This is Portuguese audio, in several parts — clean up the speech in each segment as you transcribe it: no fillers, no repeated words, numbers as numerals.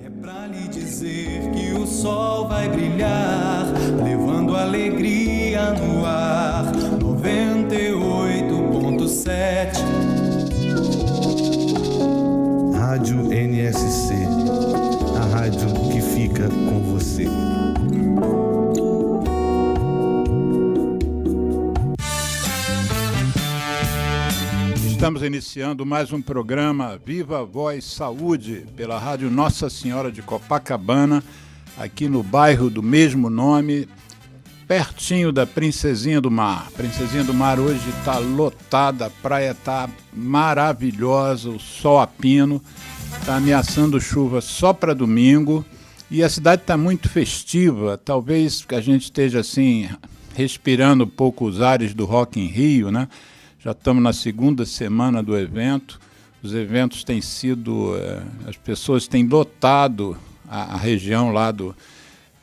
É pra lhe dizer que o sol vai brilhar, levando alegria no ar. 98.7 Rádio NSC, a rádio que fica com você. Estamos iniciando mais um programa Viva Voz Saúde pela Rádio Nossa Senhora de Copacabana, aqui no bairro do mesmo nome, pertinho da Princesinha do Mar. Princesinha do Mar hoje está lotada, a praia está maravilhosa, o sol a pino, está ameaçando chuva só para domingo e a cidade está muito festiva. Talvez que a gente esteja assim respirando um pouco os ares do Rock in Rio, né? Já estamos na segunda semana do evento. Os eventos têm sido... as pessoas têm lotado a região lá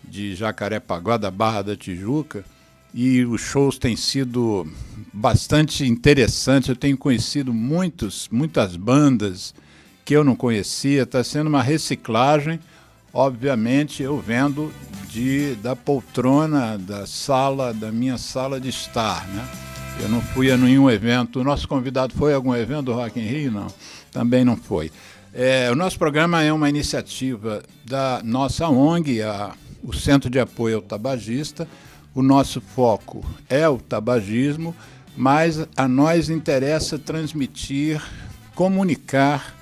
de Jacarepaguá, da Barra da Tijuca, e os shows têm sido bastante interessantes. Eu tenho conhecido muitas bandas que eu não conhecia. Está sendo uma reciclagem. Obviamente, eu vendo da poltrona da minha sala de estar, né? Eu não fui a nenhum evento. O nosso convidado foi a algum evento do Rock in Rio? Não, também não foi. O nosso programa é uma iniciativa da nossa ONG, o Centro de Apoio ao Tabagista. O nosso foco é o tabagismo, mas a nós interessa transmitir, comunicar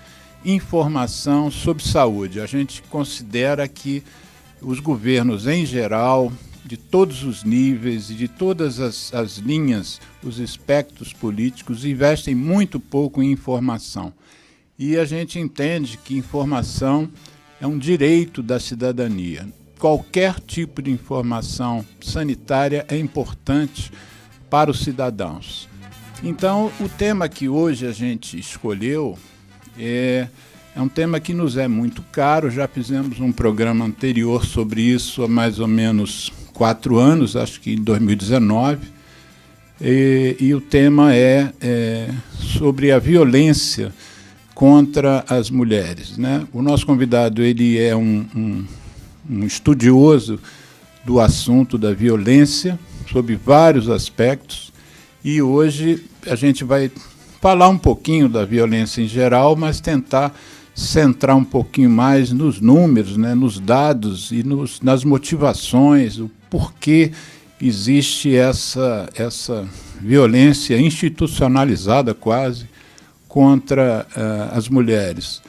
informação sobre saúde. A gente considera que os governos em geral, de todos os níveis e de todas as linhas, os espectros políticos, investem muito pouco em informação. E a gente entende que informação é um direito da cidadania. Qualquer tipo de informação sanitária é importante para os cidadãos. Então, o tema que hoje a gente escolheu é um tema que nos é muito caro. Já fizemos um programa anterior sobre isso há mais ou menos 4 anos, acho que em 2019, e o tema é sobre a violência contra as mulheres, né? O nosso convidado ele é um estudioso do assunto da violência, sob vários aspectos, e hoje a gente vai falar um pouquinho da violência em geral, mas tentar centrar um pouquinho mais nos números, né, nos dados e nas motivações, o porquê existe essa violência institucionalizada quase contra as mulheres.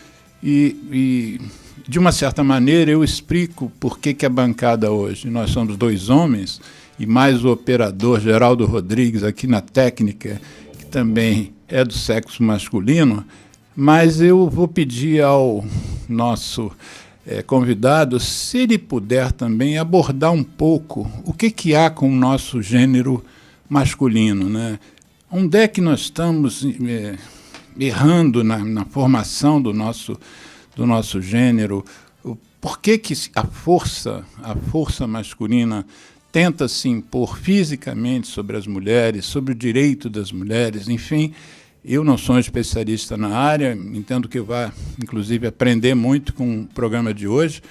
E, de uma certa maneira, eu explico por que a bancada hoje, nós somos 2 homens, e mais o operador Geraldo Rodrigues aqui na técnica, que também é do sexo masculino, mas eu vou pedir ao nosso convidado, se ele puder também abordar um pouco o que há com o nosso gênero masculino, né? Onde é que nós estamos errando na formação do nosso gênero? Por que a força masculina tenta se impor fisicamente sobre as mulheres, sobre o direito das mulheres, enfim. Eu não sou um especialista na área, entendo que eu vá, inclusive, aprender muito com o programa de hoje.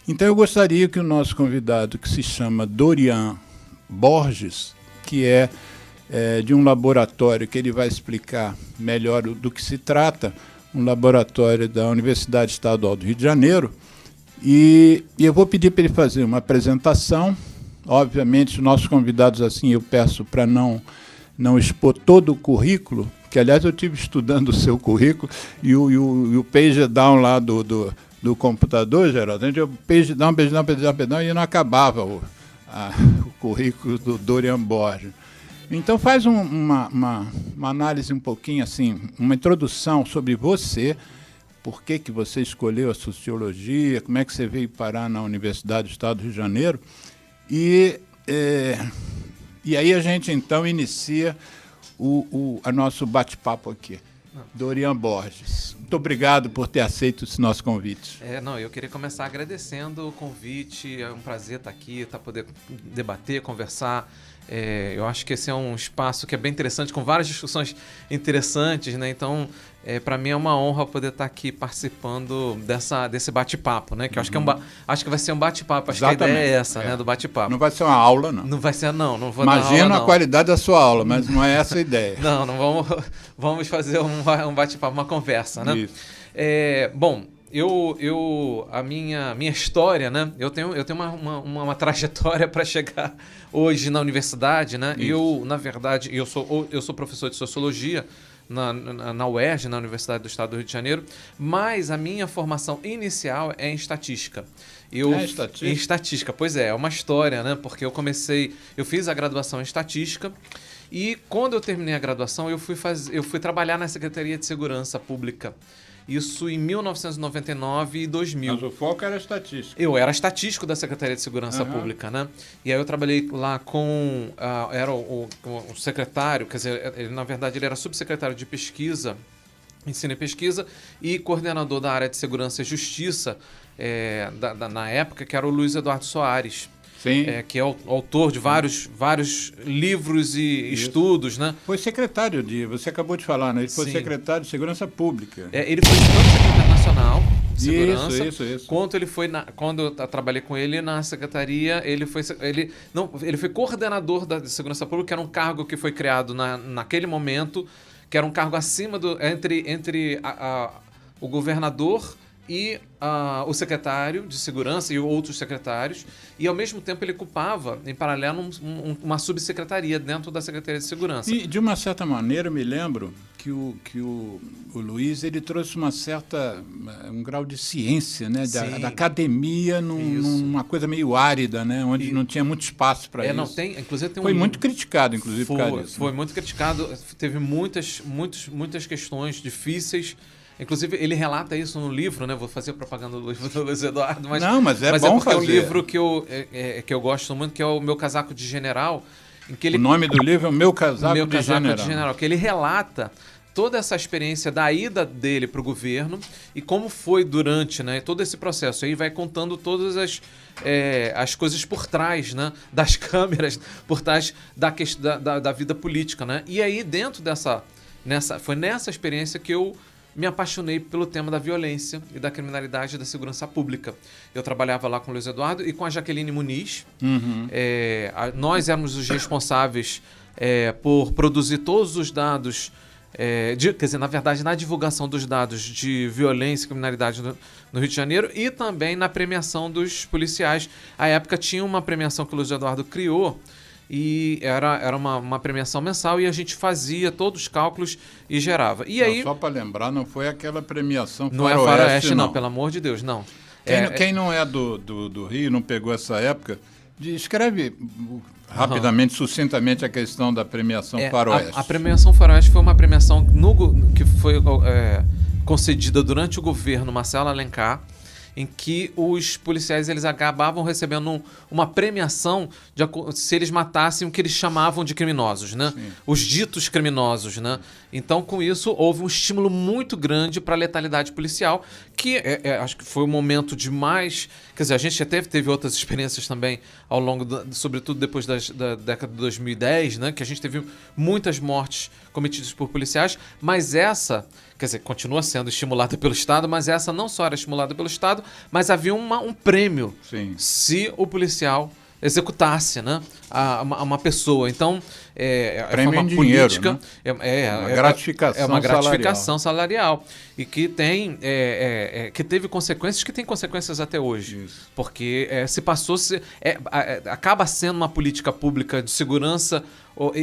Então, eu gostaria que o nosso convidado, que se chama Dorian Borges, que é de um laboratório que ele vai explicar melhor do que se trata, um laboratório da Universidade Estadual do Rio de Janeiro, e eu vou pedir para ele fazer uma apresentação. Obviamente, os nossos convidados, assim, eu peço para não expor todo o currículo, que, aliás, eu estive estudando o seu currículo, e o page down lá do computador, Geraldo, a gente page down, e não acabava o currículo do Dorian Borges. Então, faz uma análise um pouquinho, assim, uma introdução sobre você, por que você escolheu a sociologia, como é que você veio parar na Universidade do Estado do Rio de Janeiro, e aí a gente, então, inicia o nosso bate-papo aqui. Dorian Borges, muito obrigado por ter aceito esse nosso convite. Eu queria começar agradecendo o convite, é um prazer estar aqui, poder debater, conversar. Eu acho que esse é um espaço que é bem interessante, com várias discussões interessantes, né? Então, Para mim é uma honra poder estar aqui participando desse bate-papo, né? Que eu acho que acho que vai ser um bate-papo. Acho Exatamente. que a ideia é essa, né? Do bate-papo. Não vai ser uma aula, não. Não vai ser, não vou dar Imagina aula, a não. qualidade da sua aula, mas não é essa a ideia. Não vamos fazer um bate-papo, uma conversa, né? Isso. Bom, a minha história, né? Eu tenho uma trajetória para chegar hoje na universidade, né? Isso. Na verdade, eu sou professor de sociologia na UERJ, na Universidade do Estado do Rio de Janeiro, mas a minha formação inicial é em estatística. Estatística? Em estatística, pois é uma história, né? Porque eu fiz a graduação em estatística e quando eu terminei a graduação eu fui trabalhar na Secretaria de Segurança Pública. Isso em 1999 e 2000. Mas o foco era estatística. Eu era estatístico da Secretaria de Segurança Pública, né? E aí eu trabalhei lá com... era o secretário, quer dizer, na verdade ele era subsecretário de pesquisa, ensino e pesquisa, e coordenador da área de segurança e justiça na época, que era o Luiz Eduardo Soares. Sim. Que é autor de vários livros e estudos, né? Foi secretário você acabou de falar, né? Ele foi Sim. secretário de Segurança Pública. Ele foi tanto secretário nacional de segurança, Isso. quanto ele foi quando eu trabalhei com ele na secretaria, ele foi coordenador da Segurança Pública, que era um cargo que foi criado naquele momento, que era um cargo acima entre o governador e o secretário de segurança e outros secretários, e ao mesmo tempo ele ocupava, em paralelo, uma subsecretaria dentro da Secretaria de Segurança. E, de uma certa maneira, eu me lembro que o Luiz ele trouxe um grau de ciência, né? Da academia numa coisa meio árida, né? Onde não tinha muito espaço para isso. Não, inclusive foi muito criticado, inclusive, por causa disso. Foi muito criticado, teve muitas questões difíceis. Inclusive, ele relata isso no livro, né? Vou fazer propaganda do livro do Luiz Eduardo. Mas é bom porque fazer. É um livro que eu gosto muito, que é o Meu Casaco de General. Em que ele, o nome do livro é O Meu Casaco de General. Que ele relata toda essa experiência da ida dele para o governo e como foi durante, né, todo esse processo. Aí vai contando todas as coisas por trás, né, das câmeras, por trás da vida política. Né? E aí, dentro foi nessa experiência que eu me apaixonei pelo tema da violência e da criminalidade da segurança pública. Eu trabalhava lá com o Luiz Eduardo e com a Jaqueline Muniz. Nós éramos os responsáveis por produzir todos os dados, quer dizer, na verdade, na divulgação dos dados de violência e criminalidade no Rio de Janeiro e também na premiação dos policiais. À época tinha uma premiação que o Luiz Eduardo criou, e era uma premiação mensal e a gente fazia todos os cálculos e gerava. E aí, só para lembrar, não foi aquela premiação não é Faroeste, não, pelo amor de Deus, não. Quem não é do Rio, não pegou essa época, escreve rapidamente, sucintamente a questão da premiação Faroeste. A premiação Faroeste foi uma premiação que foi concedida durante o governo Marcelo Alencar, em que os policiais eles acabavam recebendo uma premiação se eles matassem o que eles chamavam de criminosos, né? Sim. Os ditos criminosos, né? Então, com isso, houve um estímulo muito grande para a letalidade policial, que acho que foi um momento de mais... Quer dizer, a gente até teve outras experiências também ao longo, sobretudo depois da década de 2010, né? Que a gente teve muitas mortes cometidas por policiais, mas essa... Quer dizer, continua sendo estimulada pelo Estado, mas essa não só era estimulada pelo Estado, mas havia um prêmio. Sim. Se o policial executasse, né, uma pessoa. Então, prêmio foi uma em política, dinheiro, né? Uma gratificação salarial e que que teve consequências, que tem consequências até hoje. Isso. Porque acaba sendo uma política pública de segurança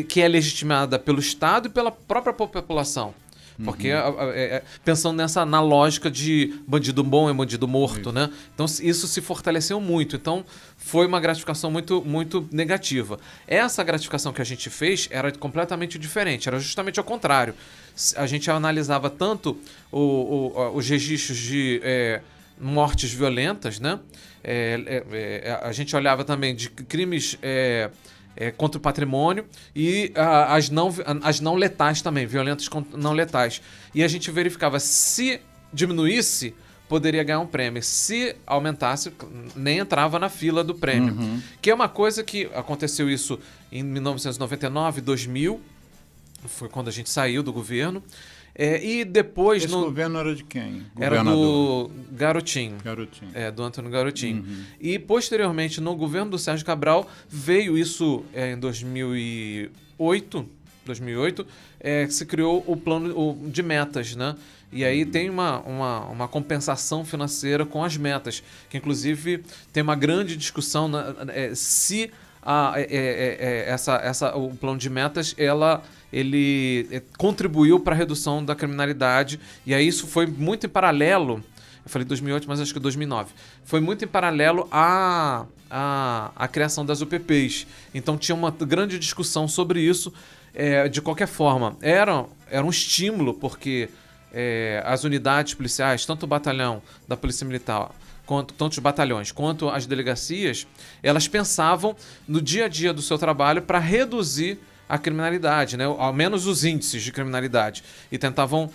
que é legitimada pelo Estado e pela própria população. Porque pensando na lógica de bandido bom é bandido morto, né? Então isso se fortaleceu muito. Então foi uma gratificação muito, muito negativa. Essa gratificação que a gente fez era completamente diferente, era justamente ao contrário. A gente analisava tanto os registros de mortes violentas, né? A gente olhava também de crimes... contra o patrimônio e as não letais também, violentas não letais. E a gente verificava se diminuísse, poderia ganhar um prêmio. Se aumentasse, nem entrava na fila do prêmio. Que é uma coisa que aconteceu isso em 1999, 2000, foi quando a gente saiu do governo. E depois... Esse governo era de quem? Era do Garotinho. Do Antônio Garotinho. E, posteriormente, no governo do Sérgio Cabral, veio isso em 2008, se criou o plano de metas, né? E aí tem uma compensação financeira com as metas, que inclusive tem uma grande discussão se o plano de metas ele contribuiu para a redução da criminalidade. E aí isso foi muito em paralelo, eu falei 2008, mas acho que 2009, foi muito em paralelo à criação das UPPs. Então tinha uma grande discussão sobre isso. De qualquer forma, era um estímulo, porque as unidades policiais, tanto o batalhão da Polícia Militar, tanto os batalhões quanto as delegacias, elas pensavam no dia a dia do seu trabalho para reduzir a criminalidade, né? Ao menos os índices de criminalidade, e tentavam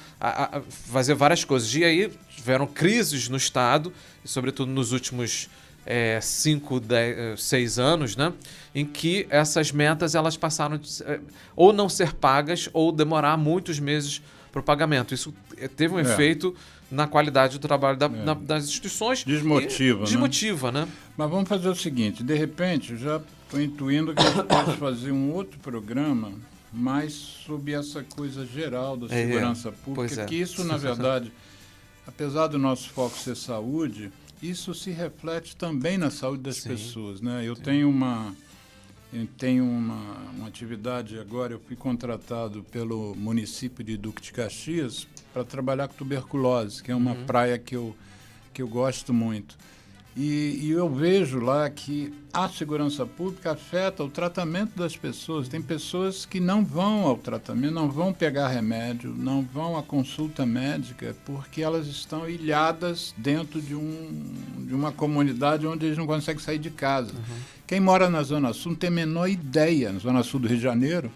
fazer várias coisas. E aí tiveram crises no Estado, sobretudo nos últimos 5, 6 anos, né? Em que essas metas elas passaram ou não ser pagas ou demorar muitos meses para o pagamento. Isso teve um efeito na qualidade do trabalho das instituições. Desmotiva, né? Mas vamos fazer o seguinte, de repente, eu já estou intuindo que a gente pode fazer um outro programa mais sobre essa coisa geral da segurança pública, que isso, na verdade, apesar do nosso foco ser saúde, isso se reflete também na saúde das pessoas, né? Eu tenho uma atividade agora, eu fui contratado pelo município de Duque de Caxias para trabalhar com tuberculose, que é uma praia que eu gosto muito. E eu vejo lá que a segurança pública afeta o tratamento das pessoas. Tem pessoas que não vão ao tratamento, não vão pegar remédio, não vão à consulta médica, porque elas estão ilhadas dentro de uma comunidade onde eles não conseguem sair de casa. Quem mora na Zona Sul não tem a menor ideia, na Zona Sul do Rio de Janeiro,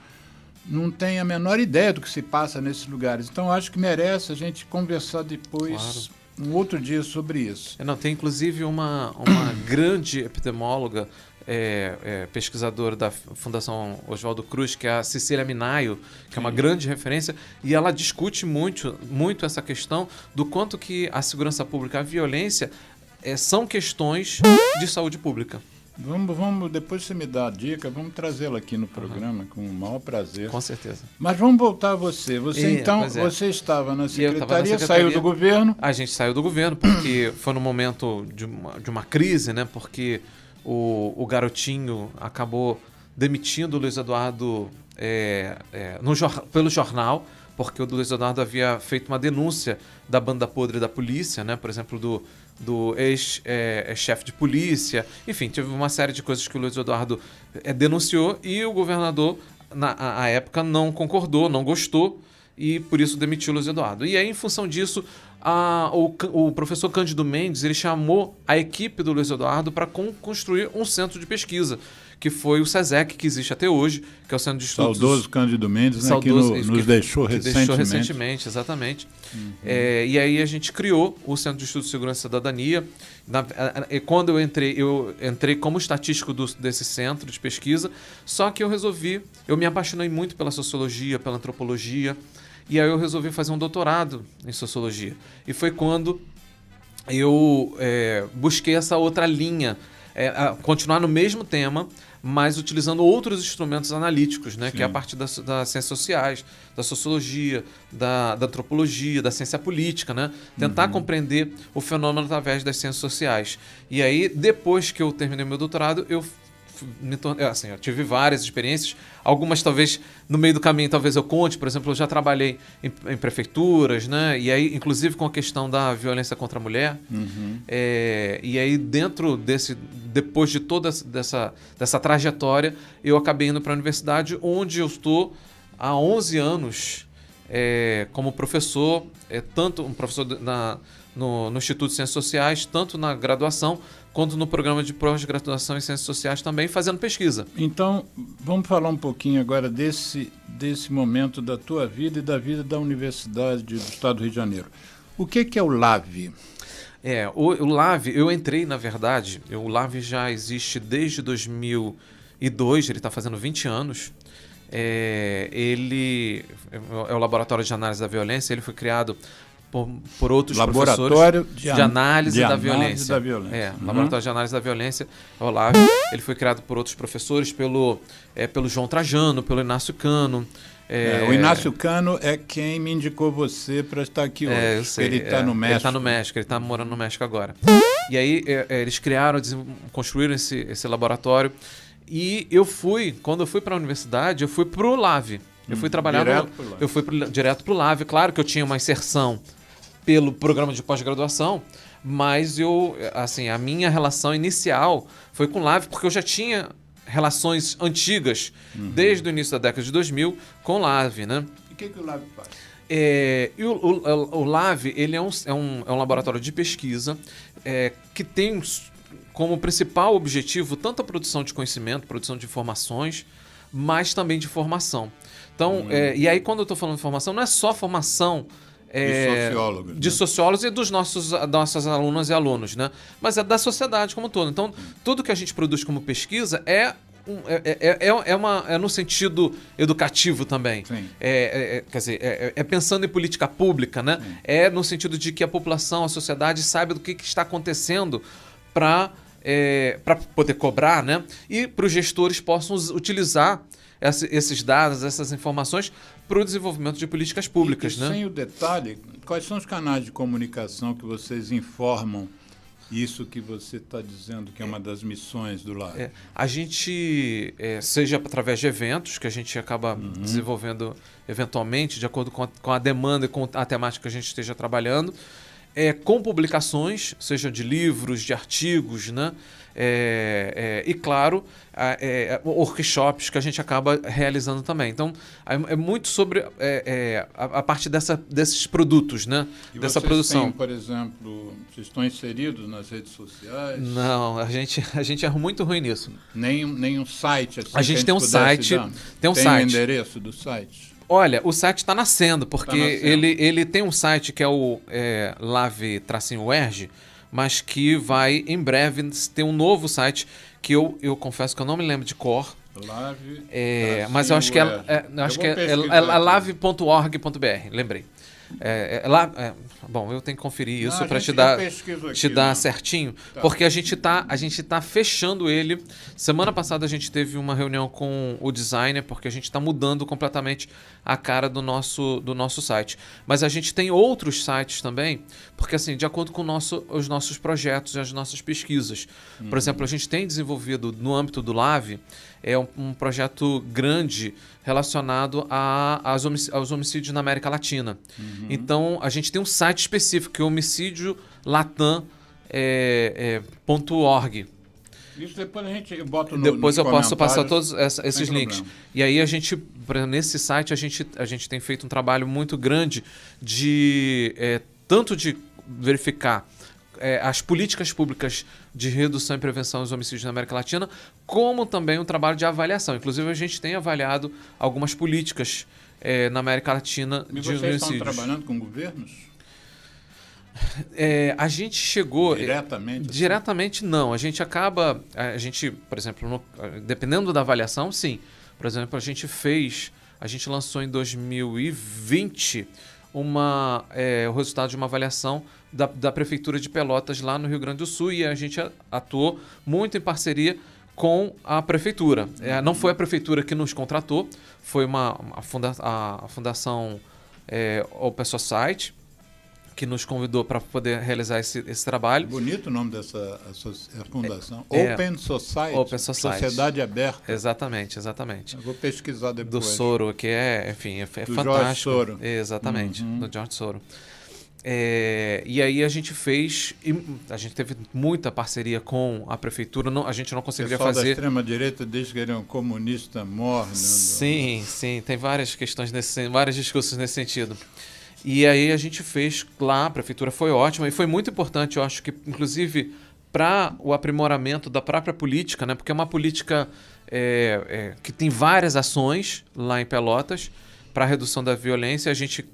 não tem a menor ideia do que se passa nesses lugares. Então, acho que merece a gente conversar depois, um outro dia, sobre isso. Tem inclusive uma grande epidemióloga, pesquisadora da Fundação Oswaldo Cruz, que é a Cecília Minaio, que é uma grande referência, e ela discute muito essa questão do quanto que a segurança pública, a violência, são questões de saúde pública. Vamos, depois você me dá a dica, vamos trazê-la aqui no programa com o maior prazer. Com certeza. Mas vamos voltar a você. Você estava na secretaria, saiu do governo. A gente saiu do governo porque foi no momento de uma crise, né? Porque o Garotinho acabou demitindo o Luiz Eduardo pelo jornal, porque o Luiz Eduardo havia feito uma denúncia da banda podre da polícia, né? Por exemplo, do ex-chefe de polícia. Enfim, teve uma série de coisas que o Luiz Eduardo denunciou, e o governador, na época, não concordou, não gostou, e por isso demitiu o Luiz Eduardo. E aí, em função disso, o professor Cândido Mendes ele chamou a equipe do Luiz Eduardo para construir um centro de pesquisa, que foi o SESEC, que existe até hoje, que é o Centro de Estudos... Saudoso Cândido Mendes, né, que nos deixou recentemente. Exatamente. E aí a gente criou o Centro de Estudos de Segurança e Cidadania. Quando eu entrei como estatístico desse centro de pesquisa, só que eu me apaixonei muito pela sociologia, pela antropologia, e aí eu resolvi fazer um doutorado em sociologia. E foi quando eu busquei essa outra linha, continuar no mesmo tema, mas utilizando outros instrumentos analíticos, né? Que é a parte das ciências sociais, da sociologia, da antropologia, da ciência política, né? Tentar compreender o fenômeno através das ciências sociais. E aí, depois que eu terminei meu doutorado, eu tive várias experiências, algumas talvez no meio do caminho talvez eu conte. Por exemplo, eu já trabalhei em prefeituras, né? E aí, inclusive com a questão da violência contra a mulher. E aí, depois de toda dessa trajetória, eu acabei indo para a universidade, onde eu estou há 11 anos como professor, tanto um professor no Instituto de Ciências Sociais, tanto na graduação quanto no programa de pós-graduação em Ciências Sociais também, fazendo pesquisa. Então, vamos falar um pouquinho agora desse momento da tua vida e da vida da Universidade do Estado do Rio de Janeiro. O que é o LAV? O LAV, eu entrei, na verdade, o LAV já existe desde 2002, ele está fazendo 20 anos. ele é o Laboratório de Análise da Violência. Ele foi criado por outros Laboratório professores de Análise da Violência. Uhum. Laboratório de Análise da Violência, o Olavo. Ele foi criado por outros professores, pelo João Trajano, pelo Inácio Cano. O Inácio Cano é quem me indicou você para estar aqui hoje. Eu sei, ele está no México. Ele está no México, ele está morando no México agora. E aí eles construíram esse laboratório. E quando eu fui para a universidade, eu fui para o LAV. Eu fui trabalhar direto para o LAV. Claro que eu tinha uma inserção pelo programa de pós-graduação, mas a minha relação inicial foi com o LAV, porque eu já tinha relações antigas, desde o início da década de 2000, com o LAV, né? E o que o LAV faz? O LAV ele é um laboratório de pesquisa que tem como principal objetivo tanto a produção de conhecimento, produção de informações, mas também de formação. Então, e aí quando eu estou falando de formação, não é só formação de sociólogos e das nossas alunas e alunos, né? Mas é da sociedade como um todo. Então, tudo que a gente produz como pesquisa é no sentido educativo também. Quer dizer, é pensando em política pública, né? É no sentido de que a população, a sociedade saiba do que está acontecendo para poder cobrar, né? E para os gestores possam utilizar esses dados, essas informações para o desenvolvimento de políticas públicas. E sem o detalhe, quais são os canais de comunicação que vocês informam isso que você está dizendo que é uma das missões do LAV? A gente, seja através de eventos que a gente acaba desenvolvendo eventualmente, de acordo com a demanda e com a temática que a gente esteja trabalhando, com publicações, seja de livros, de artigos, né? E, claro, workshops que a gente acaba realizando também. Então, é muito sobre a parte desses produtos, né? E dessa vocês produção. Têm, por exemplo, vocês estão inseridos nas redes sociais? Não, a gente é muito ruim nisso. Nem um site assim? A gente tem um site. Tem um o endereço do site? Olha, o site está nascendo, porque ele tem um site que é o LAV-UERJ, mas que vai, em breve, ter um novo site que eu confesso que eu não me lembro de cor. LAV, mas eu acho que é lave.org.br, lembrei. Bom, eu tenho que conferir isso para te dar certinho, porque a gente tá fechando ele. Semana passada a gente teve uma reunião com o designer, porque a gente está mudando completamente a cara do nosso site. Mas a gente tem outros sites também, porque assim, de acordo com os nossos projetos e as nossas pesquisas. Por exemplo, a gente tem desenvolvido no âmbito do LAV um projeto grande relacionado aos homicídios na América Latina. Então, a gente tem um site específico, que é homicidiolatam.org. Isso depois a gente bota Depois eu posso passar todos esses links. E aí nesse site, a gente tem feito um trabalho muito grande tanto de verificar as políticas públicas de redução e prevenção dos homicídios na América Latina, como também um trabalho de avaliação. Inclusive, a gente tem avaliado algumas políticas na América Latina de homicídios. Vocês estão trabalhando com governos? A gente chegou... Diretamente? Diretamente, não. A gente, por exemplo, dependendo da avaliação, sim. Por exemplo, a gente lançou em 2020 o resultado de uma avaliação da Prefeitura de Pelotas, lá no Rio Grande do Sul, e a gente atuou muito em parceria com a Prefeitura. Não foi a Prefeitura que nos contratou, foi a Fundação Open Society, que nos convidou para poder realizar esse trabalho. Bonito o nome dessa fundação. Open Society. Open Society. Sociedade aberta. Exatamente. Eu vou pesquisar depois. Do Soro, que é fantástico. George Soro. Exatamente, do George Soro. E aí a gente teve muita parceria com a Prefeitura, a gente não conseguiria fazer... O pessoal da extrema-direita diz que ele é um comunista morno. Sim, tem várias questões, vários discursos nesse sentido. E aí a gente fez lá, a Prefeitura foi ótima e foi muito importante, eu acho que, inclusive, para o aprimoramento da própria política, né? Porque é uma política que tem várias ações lá em Pelotas para a redução da violência.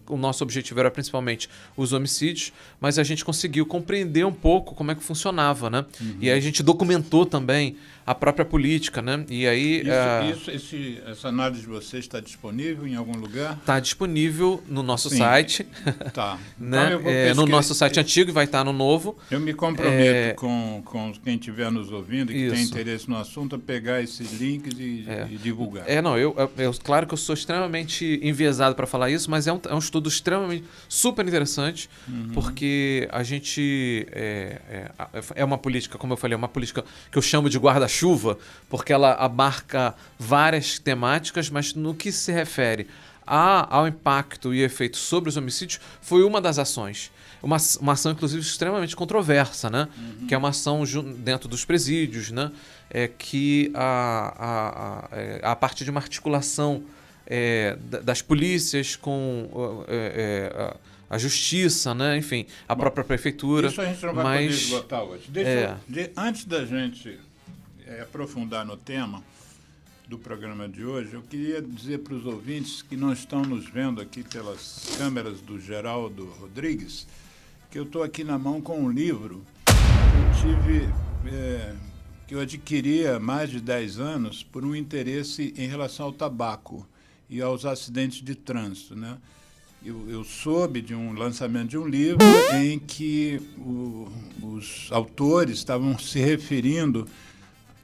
O nosso objetivo era principalmente os homicídios, mas a gente conseguiu compreender um pouco como é que funcionava, né? E aí a gente documentou também a própria política, né? E aí essa análise de vocês está disponível em algum lugar? Está disponível no nosso site. Tá. Né? Então no nosso site antigo, vai estar no novo. Eu me comprometo com quem estiver nos ouvindo e que tem Isso. interesse no assunto a pegar esses links e divulgar. Claro que eu sou extremamente enviesado para falar isso, mas é um estudo extremamente super interessante, porque a gente é uma política, como eu falei, uma política que eu chamo de guarda-chuva, porque ela abarca várias temáticas, mas no que se refere ao impacto e efeito sobre os homicídios, foi uma das ações. Uma ação, inclusive, extremamente controversa, né? Que é uma ação dentro dos presídios, né? Que a partir de uma articulação das polícias com a justiça, né? Enfim, a própria prefeitura. Isso a gente não vai poder esgotar hoje. Antes da gente aprofundar no tema do programa de hoje, eu queria dizer para os ouvintes que não estão nos vendo aqui pelas câmeras do Geraldo Rodrigues, que eu estou aqui na mão com um livro que eu adquiri há mais de 10 anos por um interesse em relação ao tabaco e aos acidentes de trânsito, né? Eu soube de um lançamento de um livro em que os autores estavam se referindo,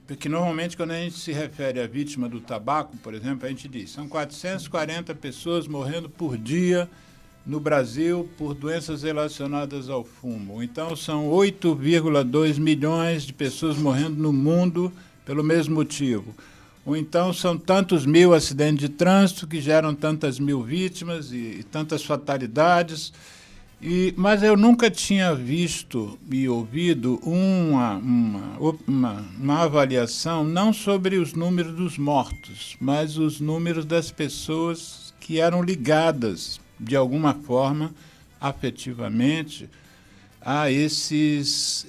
porque normalmente quando a gente se refere à vítima do tabaco, por exemplo, a gente diz, são 440 pessoas morrendo por dia no Brasil por doenças relacionadas ao fumo. Então são 8,2 milhões de pessoas morrendo no mundo pelo mesmo motivo. Ou então são tantos mil acidentes de trânsito que geram tantas mil vítimas e tantas fatalidades. Mas eu nunca tinha visto e ouvido uma avaliação não sobre os números dos mortos, mas os números das pessoas que eram ligadas, de alguma forma, afetivamente, a essas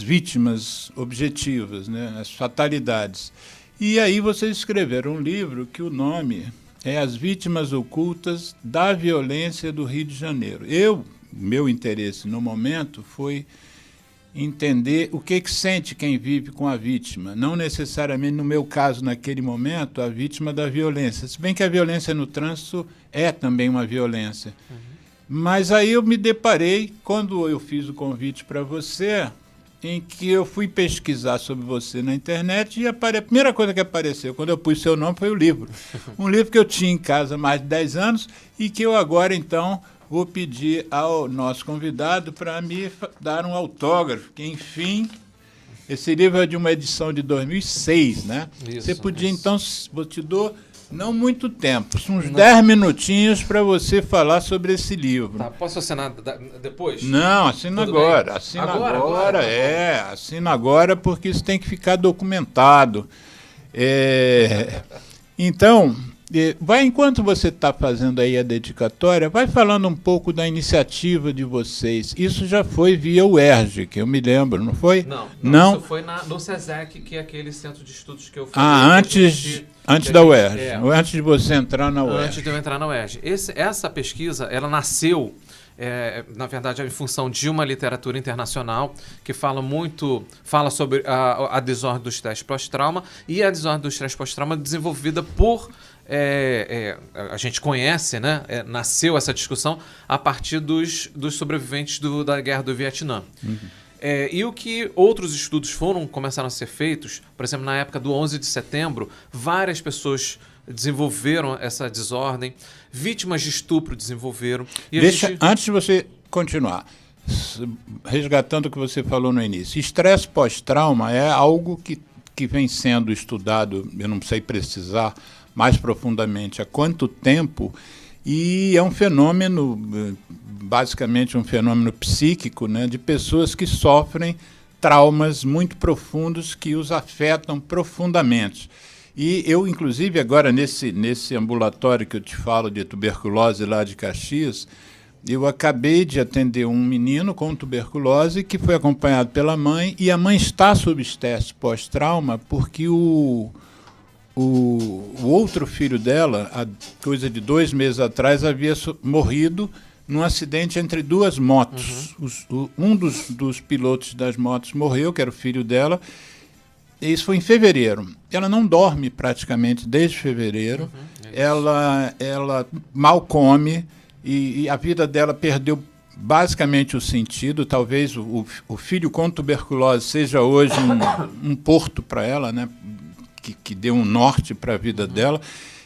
vítimas objetivas, né, as fatalidades. E aí vocês escreveram um livro que o nome é As Vítimas Ocultas da Violência do Rio de Janeiro. Meu interesse no momento foi entender o que sente quem vive com a vítima, não necessariamente, no meu caso, naquele momento, a vítima da violência. Se bem que a violência no trânsito é também uma violência. Mas aí eu me deparei, quando eu fiz o convite para você, em que eu fui pesquisar sobre você na internet e a primeira coisa que apareceu quando eu pus seu nome foi o livro. Um livro que eu tinha em casa há mais de 10 anos e que eu agora, então, vou pedir ao nosso convidado para me dar um autógrafo, que, enfim, esse livro é de uma edição de 2006, né? Você podia, então, eu te dou não muito tempo, uns 10 minutinhos para você falar sobre esse livro. Tá, posso assinar depois? Não, assina agora. Assina agora. Assina agora, porque isso tem que ficar documentado. Então, enquanto você está fazendo aí a dedicatória, vai falando um pouco da iniciativa de vocês. Isso já foi via UERJ, que eu me lembro, não foi? Não. Isso foi no SESEC, que é aquele centro de estudos que eu falei. Antes da UERJ, antes de você entrar na UERJ. Antes de eu entrar na UERJ. Essa pesquisa, ela nasceu, na verdade, em função de uma literatura internacional que fala sobre a desordem do estresse pós-trauma, e a desordem do estresse pós-trauma desenvolvida por... a gente conhece, né? Nasceu essa discussão a partir dos sobreviventes da Guerra do Vietnã. E o que outros estudos começaram a ser feitos, por exemplo, na época do 11 de setembro, várias pessoas desenvolveram essa desordem, vítimas de estupro desenvolveram. Antes de você continuar, resgatando o que você falou no início, estresse pós-trauma é algo que vem sendo estudado, eu não sei precisar mais profundamente há quanto tempo, e é um fenômeno, basicamente um fenômeno psíquico, né, de pessoas que sofrem traumas muito profundos que os afetam profundamente. E eu, inclusive, agora nesse ambulatório que eu te falo de tuberculose lá de Caxias, eu acabei de atender um menino com tuberculose que foi acompanhado pela mãe, e a mãe está sob estresse pós-trauma porque o outro filho dela, há coisa de 2 meses atrás, havia morrido num acidente entre 2 motos. Um dos pilotos das motos morreu, que era o filho dela, Isso foi em fevereiro. Ela não dorme praticamente desde fevereiro. Ela mal come e a vida dela perdeu basicamente o sentido. Talvez o filho com tuberculose seja hoje um porto para ela, né? Que deu um norte para a vida dela.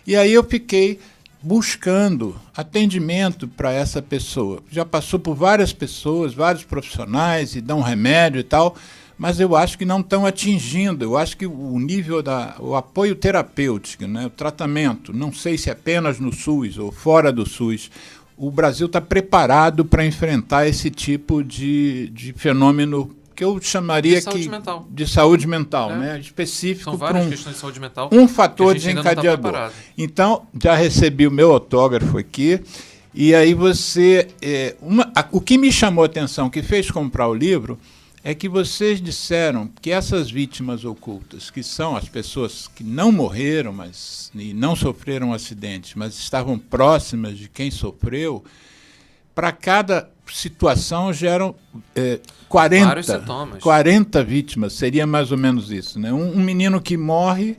E aí eu fiquei buscando atendimento para essa pessoa. Já passou por várias pessoas, vários profissionais, e dão remédio e tal, mas eu acho que não estão atingindo. Eu acho que o nível o apoio terapêutico, né, o tratamento, não sei se apenas no SUS ou fora do SUS, o Brasil está preparado para enfrentar esse tipo de fenômeno que eu chamaria de saúde mental, né? Específico. São várias questões de saúde mental. Um fator desencadeador. Então, já recebi o meu autógrafo aqui, e aí o que me chamou a atenção, que fez comprar o livro, é que vocês disseram que essas vítimas ocultas, que são as pessoas que não morreram e não sofreram acidentes, mas estavam próximas de quem sofreu, para cada situação geram 40 vítimas, seria mais ou menos isso, né? Um menino que morre,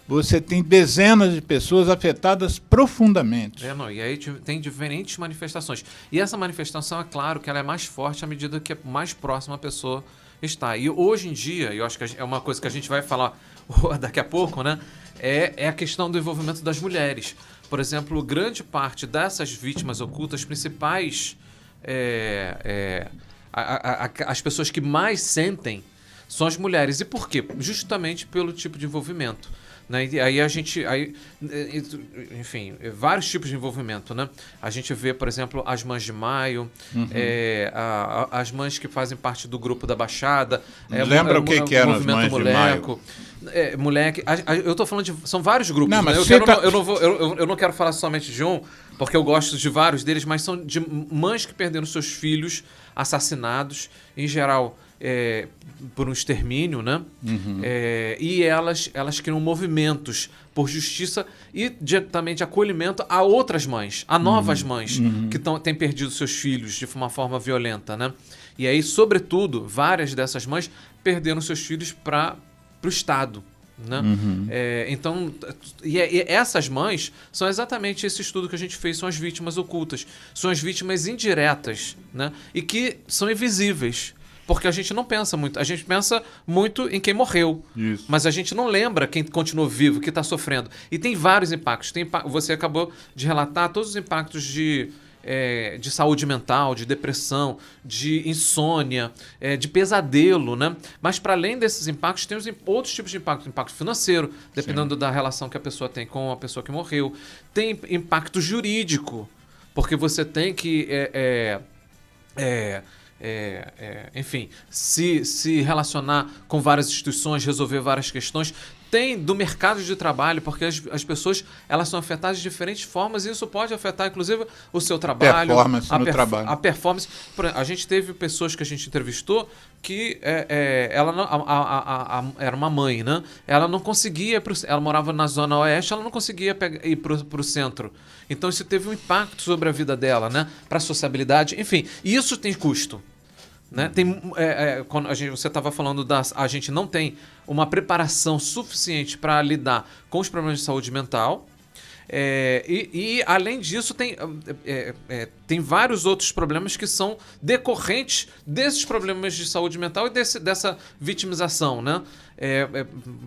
você tem dezenas de pessoas afetadas profundamente. E aí tem diferentes manifestações. E essa manifestação, é claro que ela é mais forte à medida que mais próxima a pessoa está. E hoje em dia, eu acho que é uma coisa que a gente vai falar daqui a pouco, né? É a questão do envolvimento das mulheres. Por exemplo, grande parte dessas vítimas ocultas, principais... as pessoas que mais sentem são as mulheres. E por quê? Justamente pelo tipo de envolvimento, né? E aí enfim, vários tipos de envolvimento, né? A gente vê, por exemplo, as mães de maio, as mães que fazem parte do grupo da Baixada. Lembra o que eram as mães de maio? Moleque, eu tô falando são vários grupos. Não, mas eu não quero falar somente de um, porque eu gosto de vários deles, mas são de mães que perderam seus filhos assassinados, em geral por um extermínio, né? E elas criam movimentos por justiça e diretamente acolhimento a outras mães, a novas mães que têm perdido seus filhos de uma forma violenta, né? E aí, sobretudo, várias dessas mães perderam seus filhos para o Estado, né? Então, essas mães são exatamente esse estudo que a gente fez, são as vítimas ocultas, são as vítimas indiretas, né? E que são invisíveis, porque a gente não pensa muito, a gente pensa muito em quem morreu, mas a gente não lembra quem continuou vivo, que está sofrendo. E tem vários impactos. Você acabou de relatar todos os impactos de saúde mental, de depressão, de insônia, de pesadelo, né? Mas para além desses impactos, tem outros tipos de impacto financeiro, dependendo da relação que a pessoa tem com a pessoa que morreu. Tem impacto jurídico, porque você tem que enfim, se relacionar com várias instituições, resolver várias questões. Tem do mercado de trabalho, porque as pessoas elas são afetadas de diferentes formas e isso pode afetar, inclusive, o seu trabalho. Trabalho. A performance. A gente teve pessoas que a gente entrevistou que ela era uma mãe, né? Ela não conseguia, ela morava na Zona Oeste, ela não conseguia ir para o centro. Então isso teve um impacto sobre a vida dela, né? Para a sociabilidade, enfim. E isso tem custo. Né? Quando você estava falando a gente não tem uma preparação suficiente para lidar com os problemas de saúde mental. E além disso, tem vários outros problemas que são decorrentes desses problemas de saúde mental e dessa vitimização, né?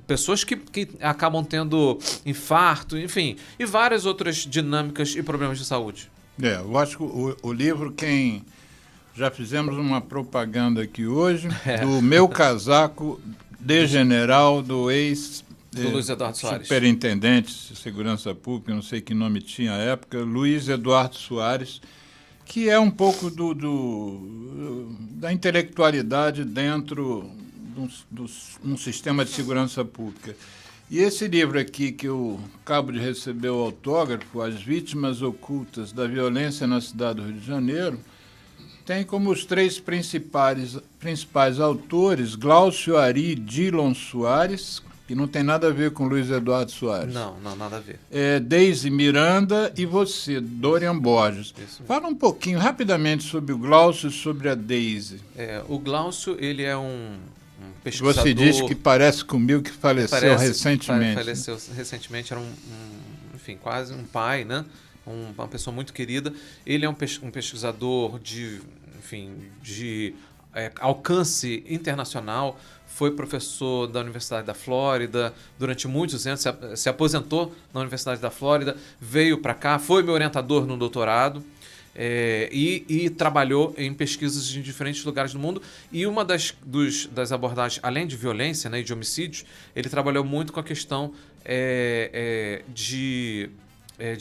Pessoas que acabam tendo infarto, enfim, e várias outras dinâmicas e problemas de saúde. Eu acho que o livro, já fizemos uma propaganda aqui hoje, do Meu Casaco de General, do do Luiz Eduardo Soares, superintendente de segurança pública, não sei que nome tinha à época, Luiz Eduardo Soares, que é um pouco da intelectualidade dentro de um sistema de segurança pública. E esse livro aqui, que eu acabo de receber o autógrafo, As Vítimas Ocultas da Violência na Cidade do Rio de Janeiro, tem como os três principais autores Glaucio Ari e Dillon Soares, que não tem nada a ver com Luiz Eduardo Soares. Não, nada a ver. Deise Miranda e você, Dorian Borges. Fala um pouquinho, rapidamente, sobre o Glaucio e sobre a Deise. O Glaucio, ele é um pesquisador... Você disse que parece comigo que faleceu recentemente. Faleceu recentemente, era enfim, quase um pai, né? Uma pessoa muito querida. Ele é um pesquisador de alcance internacional, foi professor da Universidade da Flórida durante muitos anos, se aposentou na Universidade da Flórida, veio para cá, foi meu orientador no doutorado e trabalhou em pesquisas em diferentes lugares do mundo. E uma das abordagens, além de violência, né, e de homicídios, ele trabalhou muito com a questão de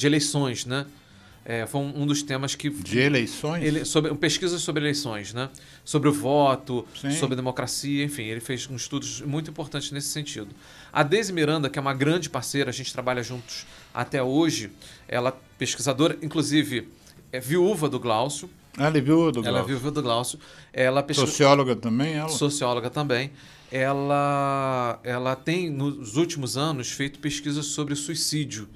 eleições, né? Foi um dos temas que... De eleições? Pesquisas sobre eleições, né? Sobre o voto, Sim. sobre a democracia, enfim, ele fez estudos muito importantes nesse sentido. A Deise Miranda, que é uma grande parceira, a gente trabalha juntos até hoje, ela é pesquisadora, inclusive é viúva do Glaucio. Ela é viúva do Glaucio. Ela é viúva do Glaucio. Socióloga também, ela? Socióloga também. Ela tem, nos últimos anos, feito pesquisas sobre suicídio.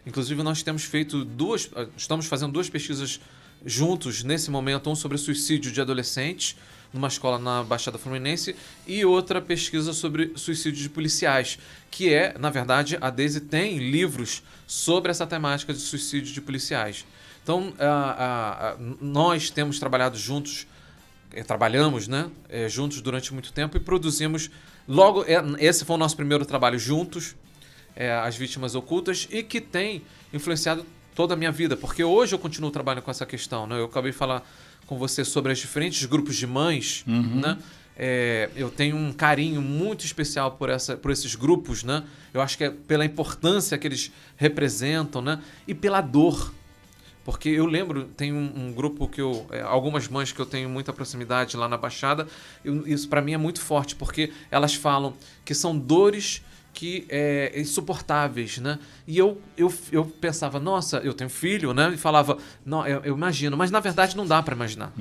Inclusive, nós estamos fazendo 2 pesquisas juntos nesse momento, um sobre suicídio de adolescentes, numa escola na Baixada Fluminense, e outra pesquisa sobre suicídio de policiais, que na verdade, a Deise tem livros sobre essa temática de suicídio de policiais. Então, nós temos trabalhado juntos, trabalhamos, né, juntos durante muito tempo e produzimos, esse foi o nosso primeiro trabalho juntos, As Vítimas Ocultas, e que tem influenciado toda a minha vida, porque hoje eu continuo trabalhando com essa questão, né? Eu acabei de falar com você sobre os diferentes grupos de mães, né? Eu tenho um carinho muito especial por esses grupos, né? Eu acho que é pela importância que eles representam, né? E pela dor. Porque eu lembro, tem um grupo que algumas mães que eu tenho muita proximidade lá na Baixada, isso para mim é muito forte, porque elas falam que são dores insuportáveis, né? E eu pensava, nossa, eu tenho filho, né? E falava, não, eu imagino, mas na verdade não dá para imaginar.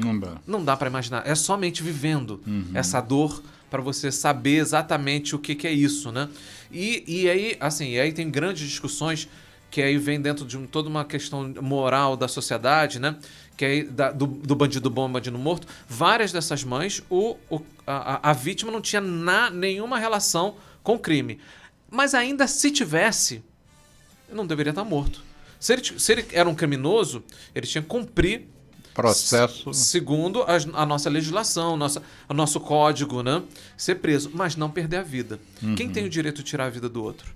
Não dá para imaginar. É somente vivendo essa dor para você saber exatamente o que é isso, né? E aí, assim, aí tem grandes discussões que aí vem dentro de toda uma questão moral da sociedade, né? Que aí do bandido bom e bandido morto. Várias dessas mães, a vítima não tinha nenhuma relação com o crime. Mas ainda se tivesse, ele não deveria estar morto. Se ele era um criminoso, ele tinha que cumprir processo segundo a nossa legislação, o nosso código, né? Ser preso, mas não perder a vida. Quem tem o direito de tirar a vida do outro?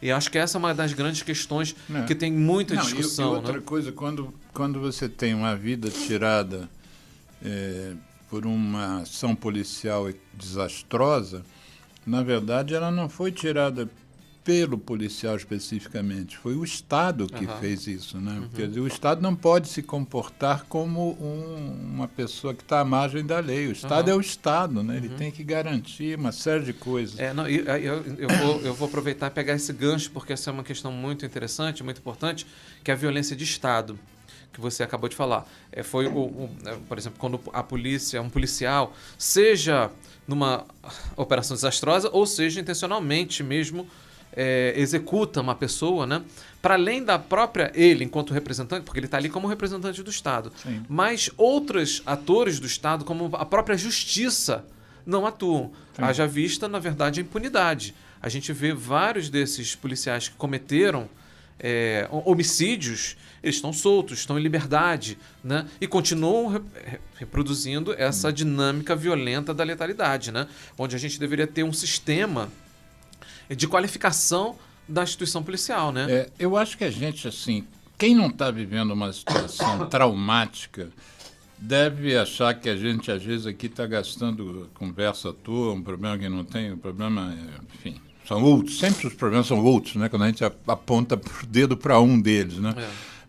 E acho que essa é uma das grandes questões que tem muita discussão. E outra coisa, quando você tem uma vida tirada por uma ação policial desastrosa, na verdade, ela não foi tirada pelo policial especificamente, foi o Estado que fez isso, né? Quer dizer, o Estado não pode se comportar como uma pessoa que está à margem da lei. O Estado é o Estado, né? Ele tem que garantir uma série de coisas. Eu vou aproveitar e pegar esse gancho, porque essa é uma questão muito interessante, muito importante, que é a violência de Estado, que você acabou de falar. Por exemplo, quando a polícia, um policial, seja numa operação desastrosa ou seja intencionalmente mesmo, executa uma pessoa, né? Para além da própria ele enquanto representante, porque ele está ali como representante do Estado, Sim. mas outros atores do Estado, como a própria justiça, não atuam. Sim. Haja vista, na verdade, a impunidade. A gente vê vários desses policiais que cometeram homicídios, eles estão soltos, estão em liberdade, né? E continuam reproduzindo essa dinâmica violenta da letalidade, né? Onde a gente deveria ter um sistema de qualificação da instituição policial, né? Eu acho que a gente, assim, quem não está vivendo uma situação traumática deve achar que a gente, às vezes, aqui está gastando conversa à toa, um problema que não tem, um problema, enfim, são outros, sempre os problemas são outros, né? Quando a gente aponta o dedo para um deles, né?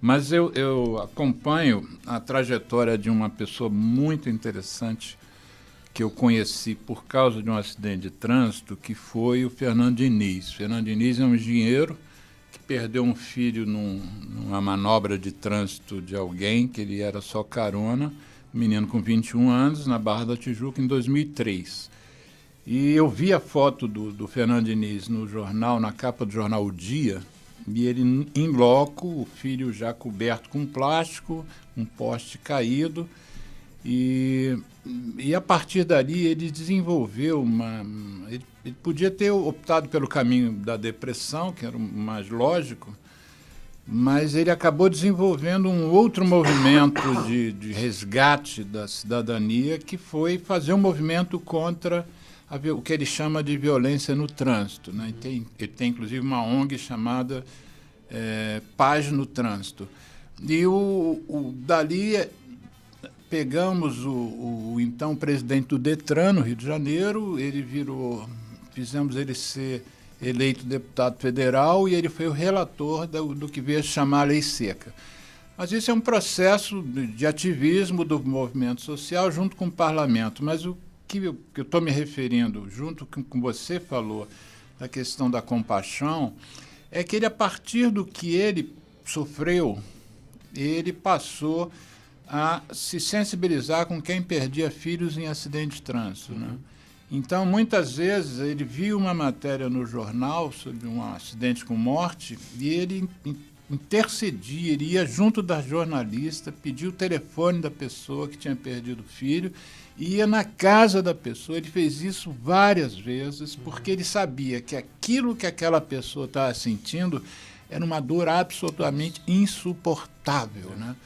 Mas eu acompanho a trajetória de uma pessoa muito interessante que eu conheci por causa de um acidente de trânsito, que foi o Fernando Diniz. Fernando Diniz é um engenheiro que perdeu um filho numa manobra de trânsito de alguém, que ele era só carona, um menino com 21 anos, na Barra da Tijuca, em 2003. E eu vi a foto do Fernando Diniz no jornal, na capa do jornal O Dia, e ele em loco, o filho já coberto com plástico, um poste caído, E a partir dali ele desenvolveu ele podia ter optado pelo caminho da depressão, que era o mais lógico, mas ele acabou desenvolvendo um outro movimento de resgate da cidadania, que foi fazer um movimento contra o que ele chama de violência no trânsito, né? Ele tem inclusive uma ONG chamada Paz no Trânsito. E dali pegamos o então presidente do Detran, no Rio de Janeiro, fizemos ele ser eleito deputado federal e ele foi o relator do que veio a chamar a Lei Seca. Mas isso é um processo de ativismo do movimento social junto com o parlamento. Mas o que eu estou me referindo, junto com o que você falou, da questão da compaixão, é que ele, a partir do que ele sofreu, ele passou a se sensibilizar com quem perdia filhos em acidente de trânsito, né? Então, muitas vezes, ele viu uma matéria no jornal sobre um acidente com morte e ele intercedia, ele ia junto da jornalista, pedia o telefone da pessoa que tinha perdido o filho, ia na casa da pessoa. Ele fez isso várias vezes, porque ele sabia que aquilo que aquela pessoa estava sentindo era uma dor absolutamente insuportável, né?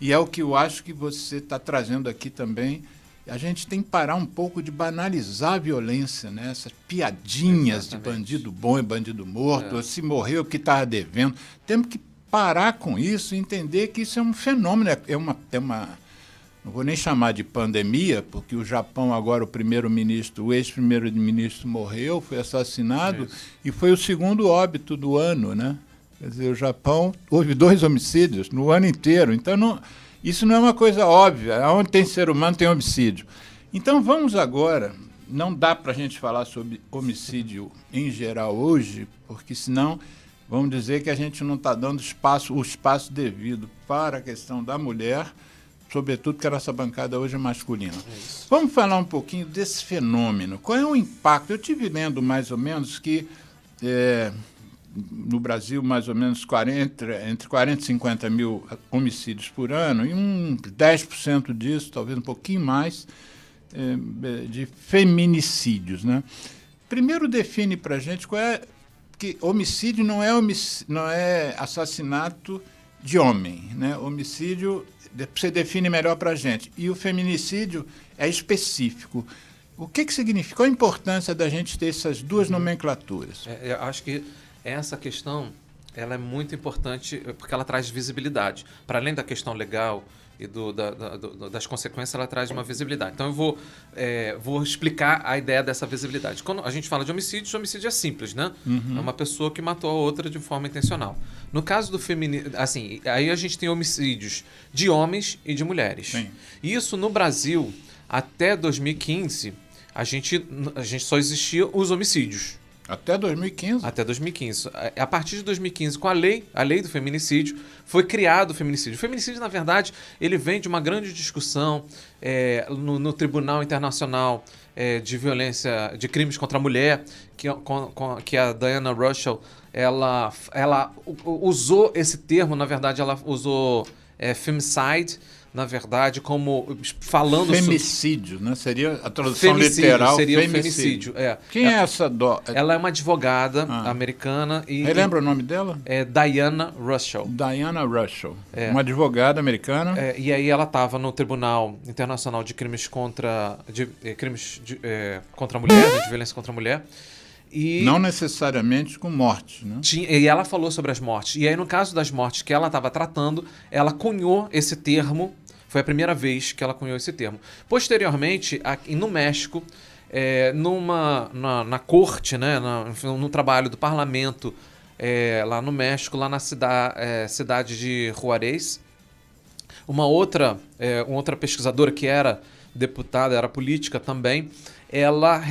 E é o que eu acho que você está trazendo aqui também. A gente tem que parar um pouco de banalizar a violência, né? Essas piadinhas de bandido bom e bandido morto, se morreu porque estava devendo. Temos que parar com isso e entender que isso é um fenômeno, não vou nem chamar de pandemia, porque o Japão agora, o ex-primeiro-ministro morreu, foi assassinado, e foi o segundo óbito do ano, né? Quer dizer, o Japão, houve 2 homicídios no ano inteiro. Então, isso não é uma coisa óbvia. Onde tem ser humano, tem homicídio. Então, vamos agora... Não dá para a gente falar sobre homicídio em geral hoje, porque senão vamos dizer que a gente não está dando o espaço devido para a questão da mulher, sobretudo porque a nossa bancada hoje é masculina. Vamos falar um pouquinho desse fenômeno. Qual é o impacto? Eu estive lendo mais ou menos que... no Brasil, mais ou menos entre 40 e 50 mil homicídios por ano, e 10% disso, talvez um pouquinho mais, de feminicídios, né? Primeiro define para a gente que homicídio não é assassinato de homem, né? Homicídio, você define melhor para a gente. E o feminicídio é específico. O que significa? Qual a importância da gente ter essas duas nomenclaturas? Eu acho que essa questão ela é muito importante porque ela traz visibilidade. Para além da questão legal e das consequências, ela traz uma visibilidade. Então, eu vou explicar a ideia dessa visibilidade. Quando a gente fala de homicídio é simples, né? É uma pessoa que matou a outra de forma intencional. No caso do feminicídio, assim, aí a gente tem homicídios de homens e de mulheres. Sim. Isso, no Brasil, até 2015, a gente só existia os homicídios. Até 2015? Até 2015. A partir de 2015, com a lei do feminicídio, foi criado o feminicídio. O feminicídio, na verdade, ele vem de uma grande discussão no Tribunal Internacional de Violência, de Crimes contra a Mulher, que a Diana Russell, ela usou esse termo, na verdade, ela usou femicide, na verdade, como falando femicídio, né? Seria a tradução literal. Seria femicídio. Quem é essa Ela é uma advogada americana e... Relembra o nome dela? É Diana Russell. Diana Russell. Uma advogada americana. E aí ela estava no Tribunal Internacional de Crimes contra a Mulher, de violência contra a mulher. E não necessariamente com morte, né? E ela falou sobre as mortes. E aí, no caso das mortes que ela estava tratando, ela cunhou esse termo. Foi a primeira vez que ela cunhou esse termo. Posteriormente, no México, na corte, né, no trabalho do parlamento, lá no México, lá na cidade de Juárez, uma outra pesquisadora que era deputada, era política também, ela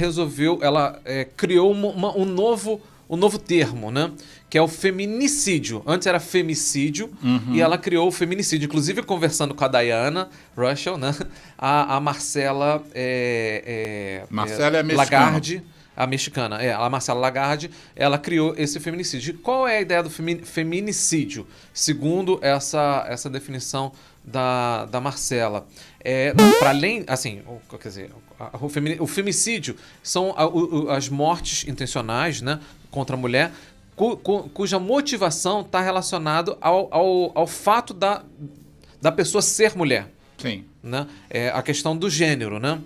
criou um novo termo, né? Que é o feminicídio. Antes era femicídio e ela criou o feminicídio. Inclusive, conversando com a Diana Russell, né? A Marcela Marcela é a mexicana. Lagarde, a mexicana, a Marcela Lagarde, ela criou esse feminicídio. Qual é a ideia do feminicídio? Segundo essa definição da Marcela, para além, assim, quer dizer, o femicídio são as mortes intencionais, né, contra a mulher, cuja motivação está relacionado ao fato da pessoa ser mulher. Sim. Né? A questão do gênero, né?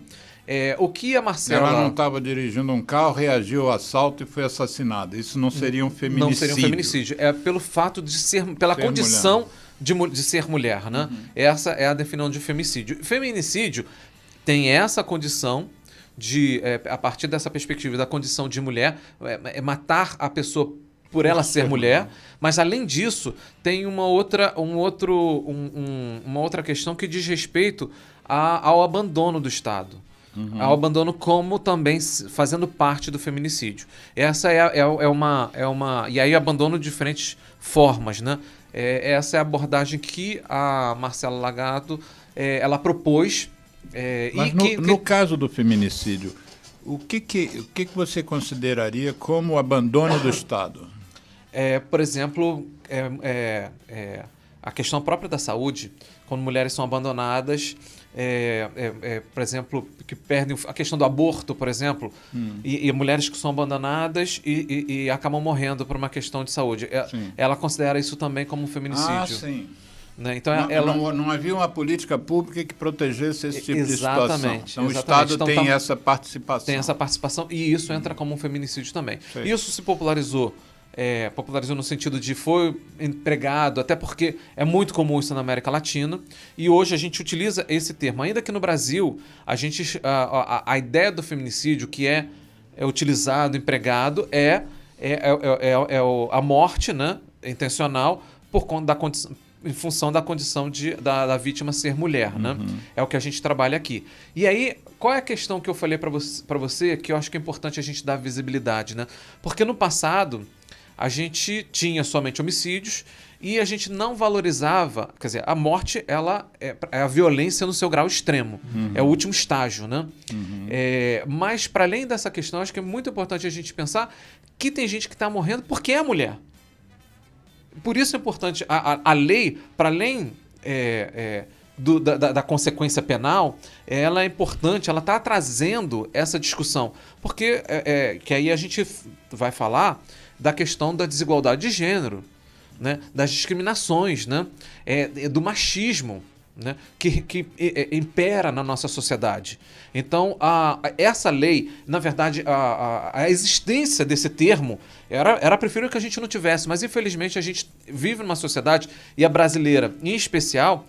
O que a Marcela... Ela não estava dirigindo um carro, reagiu ao assalto e foi assassinada. Isso não seria um feminicídio. Não seria um feminicídio. É pelo fato de pela condição de ser mulher, né? Essa é a definição de femicídio. Feminicídio tem essa condição de, a partir dessa perspectiva da condição de mulher, matar a pessoa por ela ser mulher, mas além disso tem uma outra questão que diz respeito ao abandono do Estado, ao abandono como também fazendo parte do feminicídio. Essa é uma e aí abandono de diferentes formas, né? Essa é a abordagem que a Marcela Lagarto ela propôs. Mas no caso do feminicídio, o que você consideraria como abandono do Estado? Por exemplo, a questão própria da saúde, quando mulheres são abandonadas, por exemplo, que perdem a questão do aborto, por exemplo, e mulheres que são abandonadas e acabam morrendo por uma questão de saúde. Ela considera isso também como um feminicídio. Ah, sim. Né? Então, não havia uma política pública que protegesse esse tipo de situação. Então, o exatamente. Estado Então, tem essa participação. Tem essa participação e isso entra como um feminicídio também. Sim. Isso se popularizou no sentido de foi empregado, até porque é muito comum isso na América Latina, e hoje a gente utiliza esse termo. Ainda que no Brasil, a ideia do feminicídio que é utilizado, empregado, a morte, né, intencional por conta da condição, em função da condição da vítima ser mulher, né? É o que a gente trabalha aqui. E aí, qual é a questão que eu falei para você que eu acho que é importante a gente dar visibilidade, né? Porque no passado a gente tinha somente homicídios e a gente não valorizava, quer dizer, a morte ela é a violência no seu grau extremo, é o último estágio, né? Mas para além dessa questão, acho que é muito importante a gente pensar que tem gente que está morrendo porque é mulher. Por isso é importante a lei, para além da consequência penal, ela é importante, ela está trazendo essa discussão, porque que aí a gente vai falar da questão da desigualdade de gênero, né? Das discriminações, né? Do machismo, né? que impera na nossa sociedade. Então, essa lei, na verdade, a existência desse termo era preferível que a gente não tivesse, mas infelizmente a gente vive numa sociedade, e a brasileira em especial,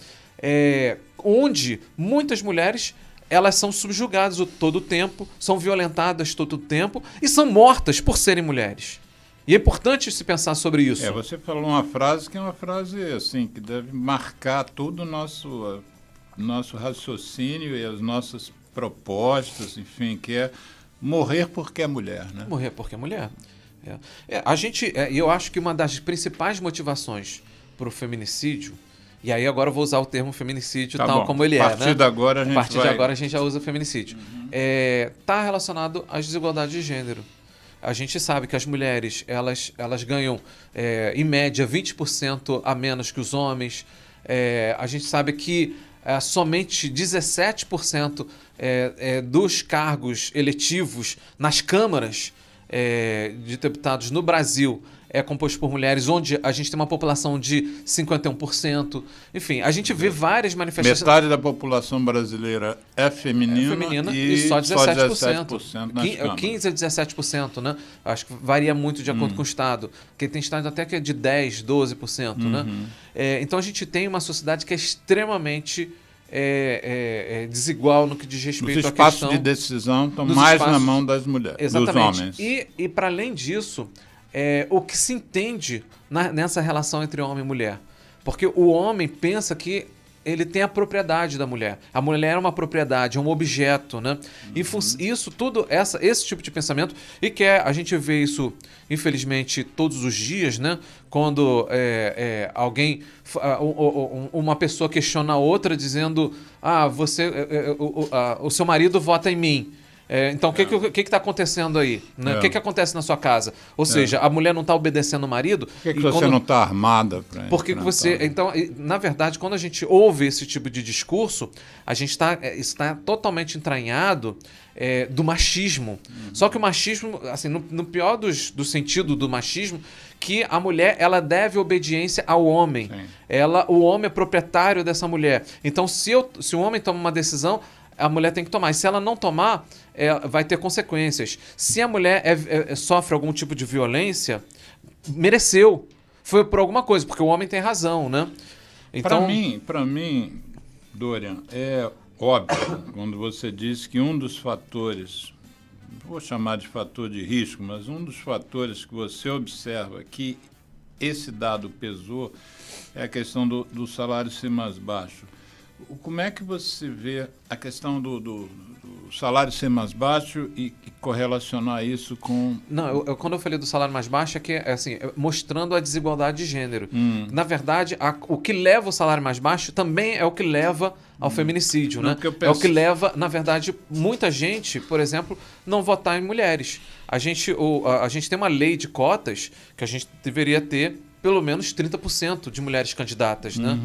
onde muitas mulheres elas são subjugadas todo o tempo, são violentadas todo o tempo e são mortas por serem mulheres. E é importante se pensar sobre isso. Você falou uma frase que é uma frase assim, que deve marcar todo o nosso raciocínio e as nossas propostas, enfim, que é morrer porque é mulher, né? Morrer porque é mulher. Eu acho que uma das principais motivações para o feminicídio, e aí agora eu vou usar o termo feminicídio como ele é, né? A partir de agora a gente já usa feminicídio. Está relacionado às desigualdades de gênero. A gente sabe que as mulheres elas ganham, em média, 20% a menos que os homens. A gente sabe que somente 17% dos cargos eletivos nas câmaras de deputados no Brasil é composto por mulheres, onde a gente tem uma população de 51%. Enfim, a gente vê várias manifestações. Metade da população brasileira é feminina e só 17%. 15% a 17%, né? Acho que varia muito de acordo com o estado. Porque tem estado até que é de 10%, 12%, né? Então a gente tem uma sociedade que é extremamente desigual no que diz respeito à questão... Os espaços de decisão estão mais na mão das mulheres, exatamente, dos homens. E para além disso, o que se entende nessa relação entre homem e mulher. Porque o homem pensa que ele tem a propriedade da mulher. A mulher é uma propriedade, é um objeto, né? E isso tudo, esse tipo de pensamento, e que a gente vê isso, infelizmente, todos os dias, né? Quando uma pessoa questiona a outra dizendo: o seu marido vota em mim. Então, o que está acontecendo aí? Né? O que acontece na sua casa? Ou seja, a mulher não está obedecendo o marido. Por que você não está armada? Porque você. Então, na verdade, quando a gente ouve esse tipo de discurso, a gente está totalmente entranhado do machismo. Só que o machismo, assim, no pior do sentido do machismo, que a mulher ela deve obediência ao homem. O homem é proprietário dessa mulher. Então, se o homem toma uma decisão, a mulher tem que tomar. E se ela não tomar, vai ter consequências. Se a mulher sofre algum tipo de violência, mereceu. Foi por alguma coisa, porque o homem tem razão, né? Então, para mim, Dorian, é óbvio quando você diz que um dos fatores, não vou chamar de fator de risco, mas um dos fatores que você observa que esse dado pesou é a questão do salário ser mais baixo. Como é que você vê a questão do salário ser mais baixo e correlacionar isso com... Não, quando eu falei do salário mais baixo mostrando a desigualdade de gênero. Na verdade, o que leva o salário mais baixo também é o que leva ao feminicídio, né? É o que leva, na verdade, muita gente, por exemplo, não votar em mulheres. A gente tem uma lei de cotas que a gente deveria ter pelo menos 30% de mulheres candidatas, né?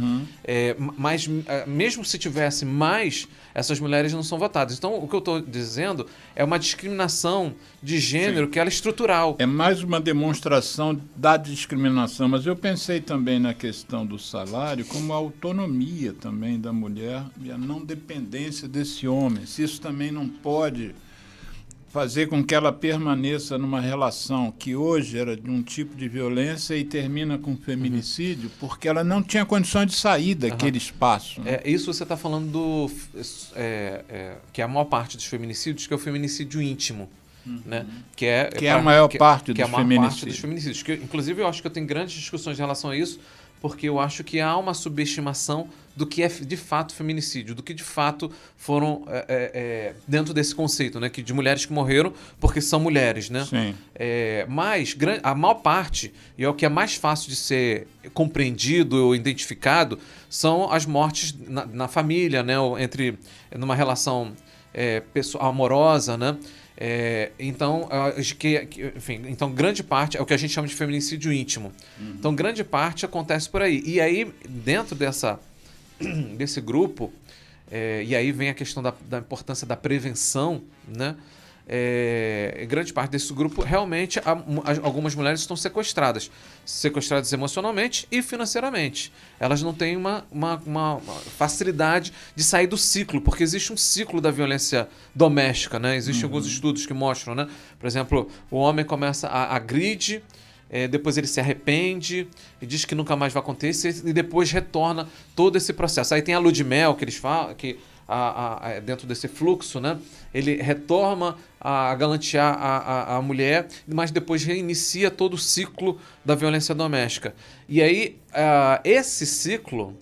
Mas mesmo se tivesse mais, essas mulheres não são votadas. Então, o que eu estou dizendo é uma discriminação de gênero que ela é estrutural. É mais uma demonstração da discriminação, mas eu pensei também na questão do salário como a autonomia também da mulher e a não dependência desse homem. Se isso também não pode fazer com que ela permaneça numa relação que hoje era de um tipo de violência e termina com feminicídio, porque ela não tinha condições de sair daquele espaço. Né? Isso você está falando que é a maior parte dos feminicídios, que é o feminicídio íntimo. Né? Que é a maior parte dos feminicídios. Inclusive, eu acho que eu tenho grandes discussões em relação a isso, porque eu acho que há uma subestimação do que é de fato feminicídio, do que de fato foram dentro desse conceito, né, de mulheres que morreram porque são mulheres, né? Sim. Mas a maior parte, e é o que é mais fácil de ser compreendido ou identificado, são as mortes na família, né, ou numa relação pessoal, amorosa, né? Então, grande parte é o que a gente chama de feminicídio íntimo. Então, grande parte acontece por aí. E aí, dentro desse grupo, e aí vem a questão da importância da prevenção, né? Grande parte desse grupo, realmente, algumas mulheres estão sequestradas emocionalmente e financeiramente. Elas não têm uma facilidade de sair do ciclo, porque existe um ciclo da violência doméstica, né? Existem alguns estudos que mostram, né? Por exemplo, o homem começa a agride, depois ele se arrepende e diz que nunca mais vai acontecer e depois retorna todo esse processo. Aí tem a lua de mel que eles falam, que dentro desse fluxo, né? Ele retorna a galantear a mulher, mas depois reinicia todo o ciclo da violência doméstica. E aí, esse ciclo,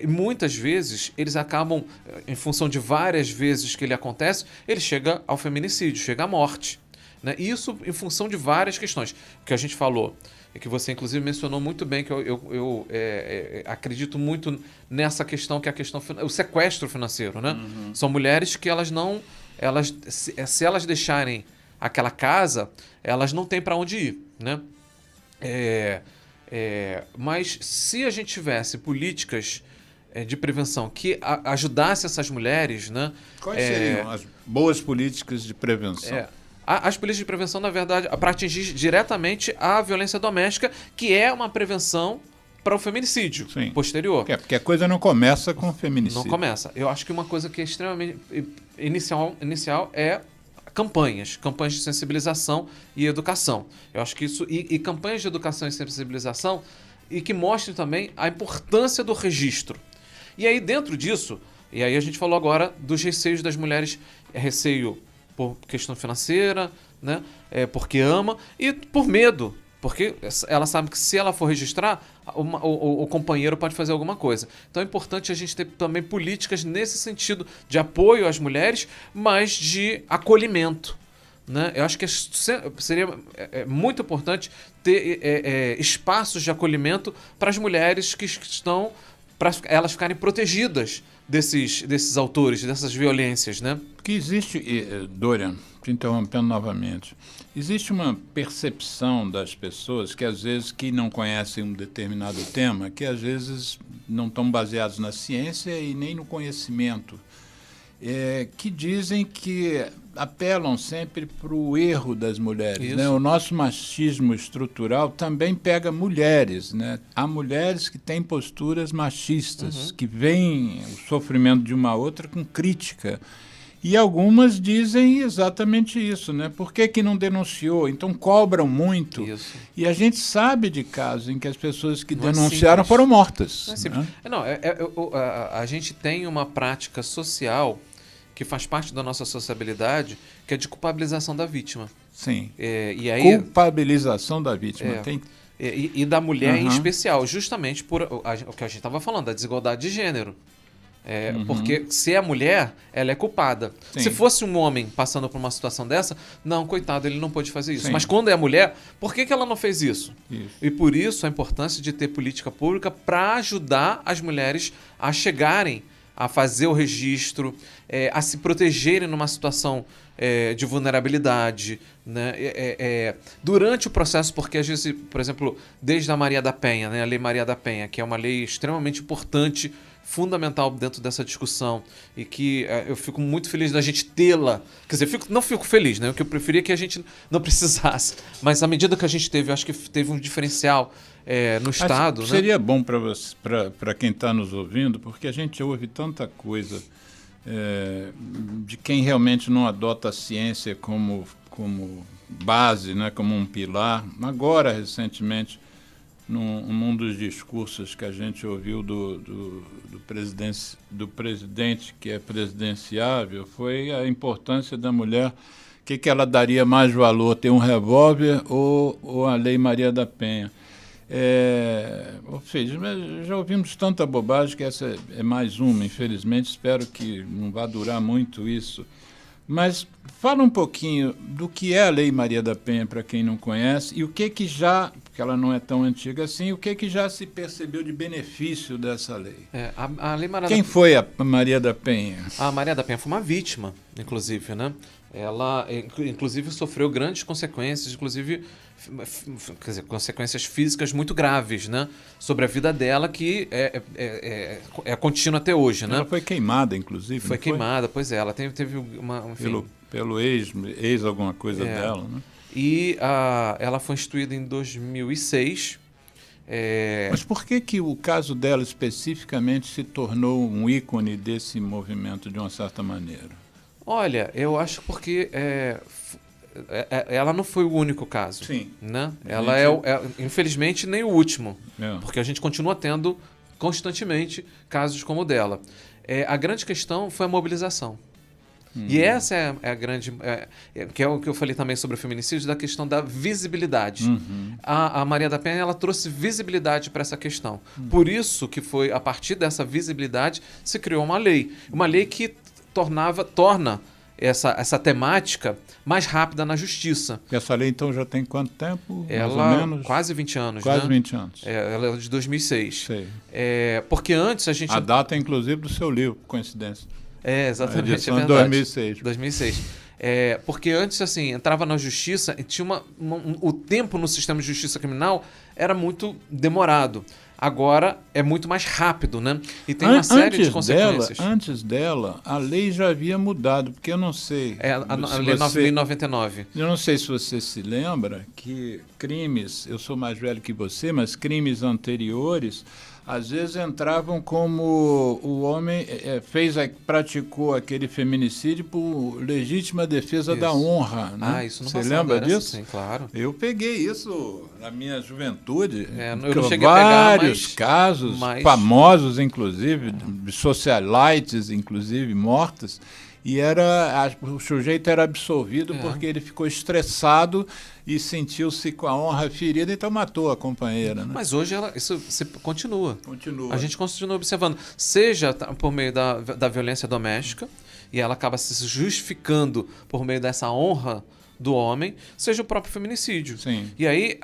muitas vezes, eles acabam, em função de várias vezes que ele acontece, ele chega ao feminicídio, chega à morte. Né? Isso em função de várias questões que a gente falou, e que você inclusive mencionou muito bem, que eu acredito muito nessa questão, que é a questão o sequestro financeiro. Né? São mulheres que se elas deixarem aquela casa, elas não têm para onde ir. Né? Mas se a gente tivesse políticas de prevenção que ajudasse essas mulheres... Né? Quais seriam as boas políticas de prevenção? As políticas de prevenção, na verdade, para atingir diretamente a violência doméstica, que é uma prevenção para o feminicídio posterior. Porque a coisa não começa com o feminicídio. Não começa. Eu acho que uma coisa que é extremamente inicial é campanhas de sensibilização e educação. Eu acho que isso... E campanhas de educação e sensibilização e que mostrem também a importância do registro. E aí, dentro disso, e aí a gente falou agora dos receios das mulheres, receio por questão financeira, né? Porque ama, e por medo, porque ela sabe que se ela for registrar, o companheiro pode fazer alguma coisa. Então é importante a gente ter também políticas nesse sentido de apoio às mulheres, mas de acolhimento. Né? Eu acho que seria muito importante ter espaços de acolhimento para as mulheres que estão para elas ficarem protegidas desses autores, dessas violências, né? Porque existe, Dorian, te interrompendo novamente, existe uma percepção das pessoas que às vezes que não conhecem um determinado tema, que às vezes não estão baseados na ciência e nem no conhecimento, que dizem que apelam sempre para o erro das mulheres. Né? O nosso machismo estrutural também pega mulheres. Né? Há mulheres que têm posturas machistas, que veem o sofrimento de uma outra com crítica. E algumas dizem exatamente isso, né? Por que não denunciou? Então cobram muito. Isso. E a gente sabe de casos em que as pessoas que denunciaram foram mortas. Não é a gente tem uma prática social que faz parte da nossa sociabilidade, que é de culpabilização da vítima. Sim. E aí, culpabilização da vítima. E da mulher em especial, justamente por o que a gente estava falando, da desigualdade de gênero. Porque se é mulher, ela é culpada. Sim. Se fosse um homem passando por uma situação dessa, não, coitado, ele não pôde fazer isso. Sim. Mas quando é mulher, por que ela não fez isso? E por isso a importância de ter política pública para ajudar as mulheres a chegarem a fazer o registro, a se protegerem numa situação de vulnerabilidade, né? Durante o processo, porque às vezes, por exemplo, desde a Maria da Penha, né? A Lei Maria da Penha, que é uma lei extremamente importante, fundamental dentro dessa discussão, e que eu fico muito feliz da gente tê-la. Quer dizer, não fico feliz, né? O que eu preferia é que a gente não precisasse. Mas à medida que a gente teve, eu acho que teve um diferencial no Estado. Né? Seria bom para quem está nos ouvindo, porque a gente ouve tanta coisa de quem realmente não adota a ciência como base, né? Como um pilar. Agora, recentemente, num dos discursos que a gente ouviu do presidente que é presidenciável, foi a importância da mulher, que ela daria mais valor, ter um revólver ou a Lei Maria da Penha. Ou seja, já ouvimos tanta bobagem que essa é mais uma, infelizmente, espero que não vá durar muito isso. Mas fala um pouquinho do que é a Lei Maria da Penha, para quem não conhece, e o que já, porque ela não é tão antiga assim, o que já se percebeu de benefício dessa lei? A Lei Maria Quem foi a Maria da Penha? A Maria da Penha foi uma vítima, inclusive, né? Ela, inclusive, sofreu grandes consequências, inclusive, quer dizer, consequências físicas muito graves, né? Sobre a vida dela, que é contínua até hoje, né? Ela foi queimada, inclusive. Foi queimada, pois é. Ela teve uma... Enfim, pelo ex alguma coisa dela, né? E ela foi instituída em 2006. Mas por que o caso dela especificamente se tornou um ícone desse movimento de uma certa maneira? Olha, eu acho porque ela não foi o único caso. Sim. Né? Ela infelizmente, nem o último. Porque a gente continua tendo constantemente casos como o dela. A grande questão foi a mobilização. E essa é a grande... que é o que eu falei também sobre o feminicídio, da questão da visibilidade. A Maria da Penha, ela trouxe visibilidade para essa questão. Por isso que foi, a partir dessa visibilidade, se criou uma lei. Uma lei que torna essa temática mais rápida na justiça. Essa lei, então, já tem quanto tempo? Ela, mais ou menos? Quase 20 anos. Quase 20 anos. Ela é de 2006. Sei. Porque antes a gente... A data, inclusive, do seu livro, coincidência. Exatamente. A edição de 2006. 2006. Porque antes, assim, entrava na justiça e tinha o tempo no sistema de justiça criminal era muito demorado. Agora é muito mais rápido, né? E tem uma série de consequências. Antes dela, a lei já havia mudado, porque eu não sei... A lei 9.099. Eu não sei se você se lembra que crimes, eu sou mais velho que você, mas crimes anteriores, às vezes entravam como o homem praticou aquele feminicídio por legítima defesa da honra. Né? Isso no Você lembra disso? Sim, claro. Eu peguei isso na minha juventude. Eu não cheguei a pegar, vários casos famosos, inclusive, de socialites, inclusive, mortas. E o sujeito era absolvido porque ele ficou estressado e sentiu-se com a honra ferida, então matou a companheira. Né? Mas hoje isso continua. A gente continua observando, seja por meio da violência doméstica, e ela acaba se justificando por meio dessa honra do homem, seja o próprio feminicídio. Sim. E aí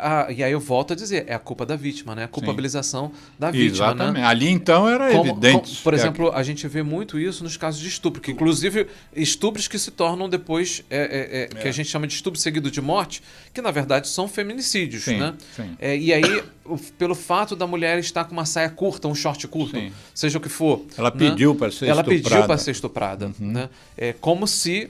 eu volto a dizer, é a culpa da vítima, né? A culpabilização da vítima. Exatamente. Né? Ali, então, era evidente. Por exemplo, a gente vê muito isso nos casos de estupro, que inclusive estupros que se tornam depois, que a gente chama de estupro seguido de morte, que na verdade são feminicídios. Sim, né? sim. E aí, pelo fato da mulher estar com uma saia curta, um short curto, Sim. seja o que for. Ela pediu para ser Ela estuprada. pediu para ser estuprada. Né? É como se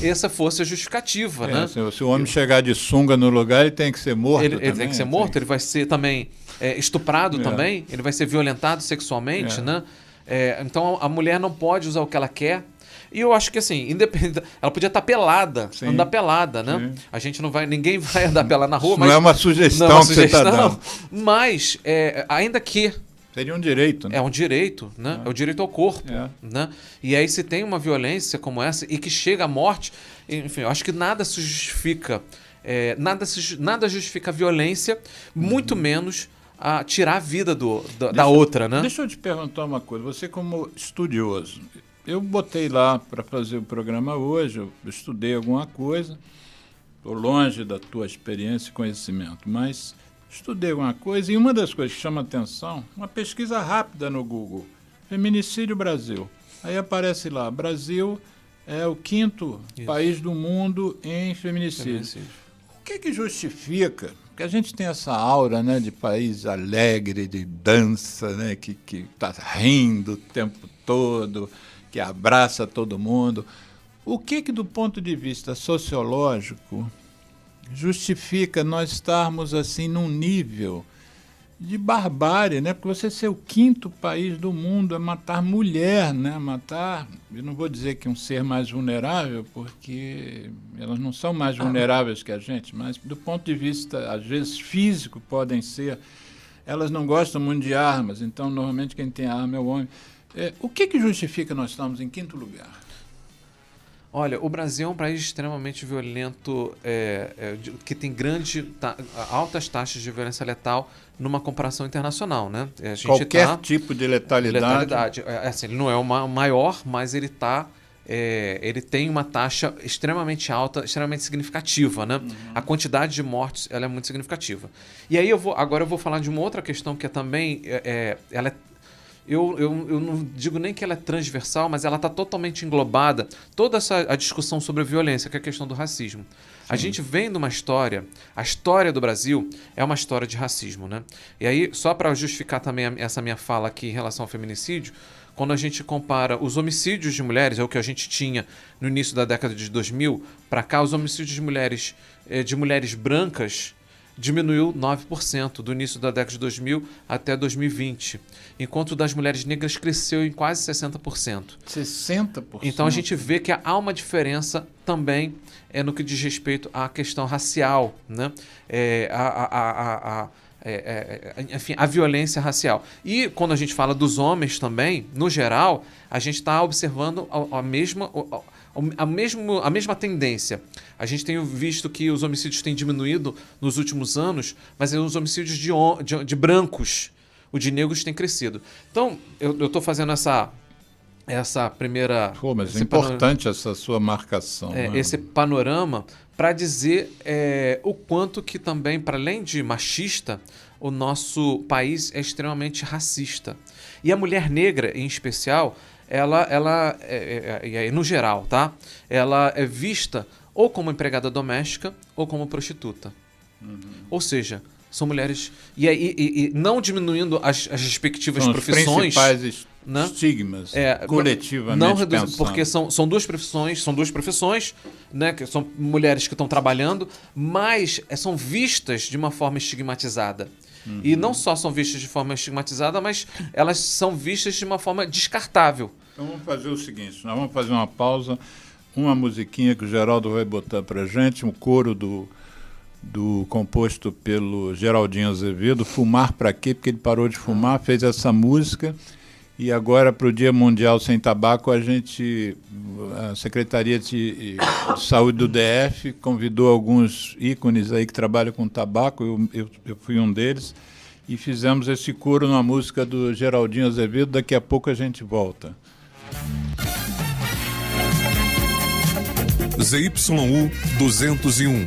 essa fosse a justificativa. Né? Se o homem chegar de sunga no lugar, ele tem que ser morto. Ele tem que ser morto, ele vai ser também estuprado também, ele vai ser violentado sexualmente. Né? Então a mulher não pode usar o que ela quer. E eu acho que assim, independente, ela podia estar pelada, andar pelada, né? Sim. A gente ninguém vai andar pelada na rua, Não é uma sugestão que você está dando. Mas ainda que seria um direito, né? é um direito, né? É o direito ao corpo, né? E aí se tem uma violência como essa e que chega à morte, enfim, eu acho que nada se justifica, nada justifica a violência, muito menos a tirar a vida da outra, né? Deixa eu te perguntar uma coisa. Você como estudioso, eu botei lá para fazer o programa hoje, eu estudei alguma coisa, estou longe da tua experiência e conhecimento, mas estudei alguma coisa e uma das coisas que chama atenção, uma pesquisa rápida no Google, Feminicídio Brasil. Aí aparece lá, Brasil é o 5º país do mundo em feminicídio. O que justifica? Porque a gente tem essa aura, né, de país alegre, de dança, né, que está rindo o tempo todo, que abraça todo mundo. O que do ponto de vista sociológico, justifica nós estarmos assim num nível de barbárie, né? Porque você ser o 5º país do mundo é matar mulher, né? Matar, eu não vou dizer que um ser mais vulnerável, porque elas não são mais vulneráveis que a gente, mas do ponto de vista, às vezes, físico podem ser. Elas não gostam muito de armas, então normalmente quem tem arma é o homem. O que justifica nós estarmos em 5º lugar? Olha, o Brasil é um país extremamente violento, que tem altas taxas de violência letal numa comparação internacional, né? A gente qualquer tipo de letalidade. Assim, ele não é o maior, mas ele tem uma taxa extremamente alta, extremamente significativa, né? A quantidade de mortes ela é muito significativa. E aí agora eu vou falar de uma outra questão que também ela é. Eu não digo nem que ela é transversal, mas ela está totalmente englobada. Toda a discussão sobre a violência, que é a questão do racismo. Sim. A gente vem de uma história, a história do Brasil é uma história de racismo, né? E aí, só para justificar também essa minha fala aqui em relação ao feminicídio, quando a gente compara os homicídios de mulheres, é o que a gente tinha no início da década de 2000, para cá, os homicídios de mulheres brancas diminuiu 9% do início da década de 2000 até 2020, enquanto o das mulheres negras cresceu em quase 60%. 60%? Então a gente vê que há uma diferença também no que diz respeito à questão racial, né? Enfim, a violência racial. E quando a gente fala dos homens também, no geral, a gente está observando a mesma tendência. A gente tem visto que os homicídios têm diminuído nos últimos anos, mas os homicídios de brancos, o de negros, tem crescido. Então, eu estou fazendo essa primeira... Pô, mas é importante essa sua marcação. Esse panorama para dizer o quanto que também, para além de machista, o nosso país é extremamente racista. E a mulher negra, em especial, ela no geral, tá? Ela é vista ou como empregada doméstica ou como prostituta. Ou seja, são mulheres... E não diminuindo as respectivas profissões... Os principais estigmas, coletivamente não pensando. Porque são duas profissões, né, que são mulheres que estão trabalhando, mas são vistas de uma forma estigmatizada. E não só são vistas de forma estigmatizada, mas elas são vistas de uma forma descartável. Então vamos fazer o seguinte, nós vamos fazer uma pausa, uma musiquinha que o Geraldo vai botar pra gente, um coro composto pelo Geraldinho Azevedo, Fumar Pra Quê? Porque ele parou de fumar, fez essa música, e agora para o Dia Mundial Sem Tabaco, a Secretaria de Saúde do DF convidou alguns ícones aí que trabalham com tabaco, eu fui um deles, e fizemos esse coro numa música do Geraldinho Azevedo. Daqui a pouco a gente volta. ZYU 201.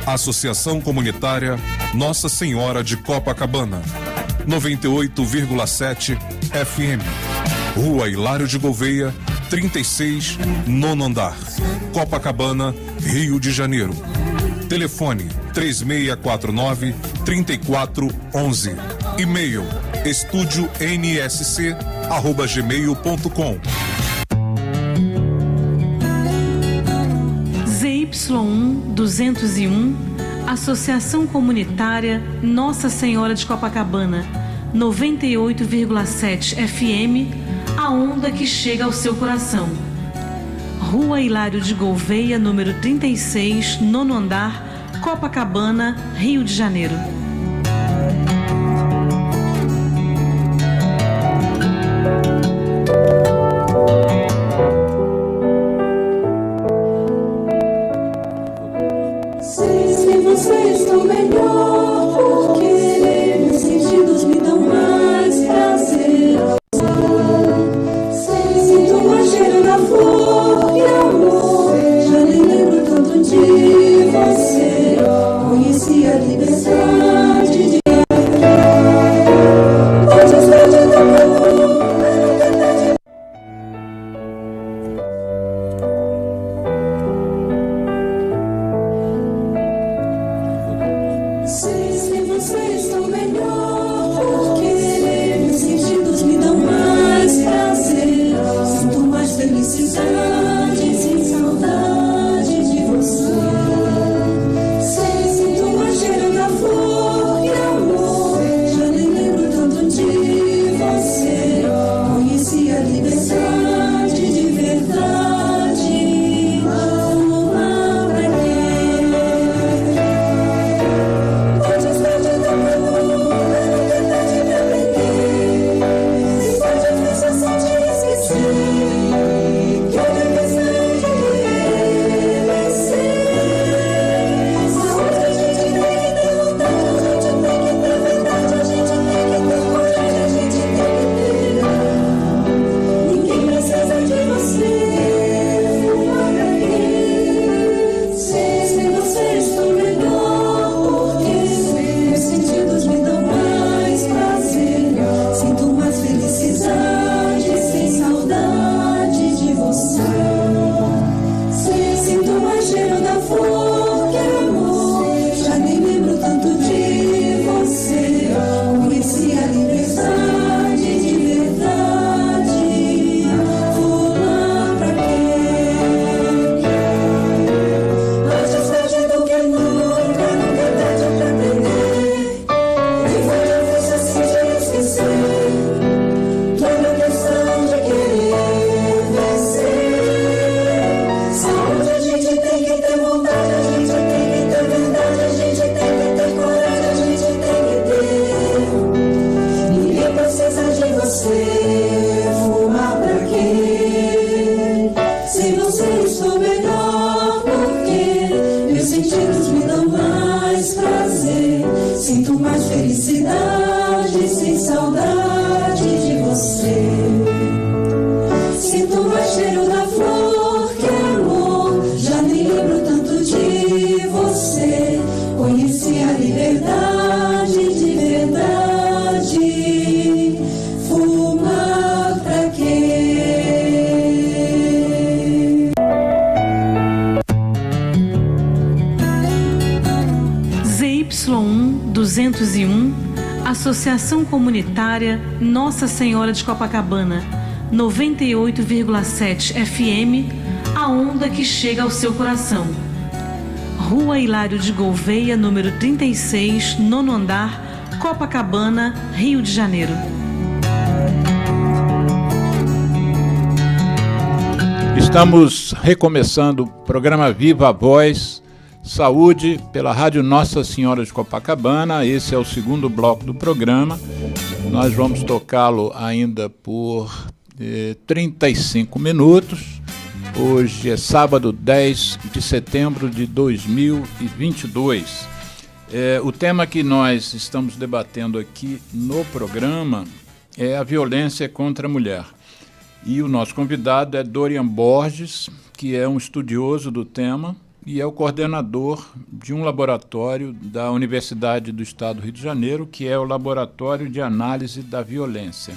Associação Comunitária Nossa Senhora de Copacabana. 98,7 FM. Rua Hilário de Gouveia, 36, nono andar. Copacabana, Rio de Janeiro. Telefone 3649-3411. E-mail estudionsc@gmail.com. ZY1 201, Associação Comunitária Nossa Senhora de Copacabana, 98,7 FM, a onda que chega ao seu coração. Rua Hilário de Gouveia, número 36, nono andar, Copacabana, Rio de Janeiro. Se você está melhor, porque meus sentidos me dão mais prazer. Sinto mais cheiro da flor e amor, já nem lembro tanto de você. Conheci a liberdade de ZY1 201, Associação Comunitária Nossa Senhora de Copacabana, 98,7 FM, a onda que chega ao seu coração. Rua Hilário de Gouveia, número 36, nono andar, Copacabana, Rio de Janeiro. Estamos recomeçando o programa Viva a Voz, Saúde, pela Rádio Nossa Senhora de Copacabana. Esse é o segundo bloco do programa. Nós vamos tocá-lo ainda por 35 minutos. Hoje é sábado, 10 de setembro de 2022. O tema que nós estamos debatendo aqui no programa é a violência contra a mulher. E o nosso convidado é Dorian Borges, que é um estudioso do tema e é o coordenador de um laboratório da Universidade do Estado do Rio de Janeiro, que é o Laboratório de Análise da Violência.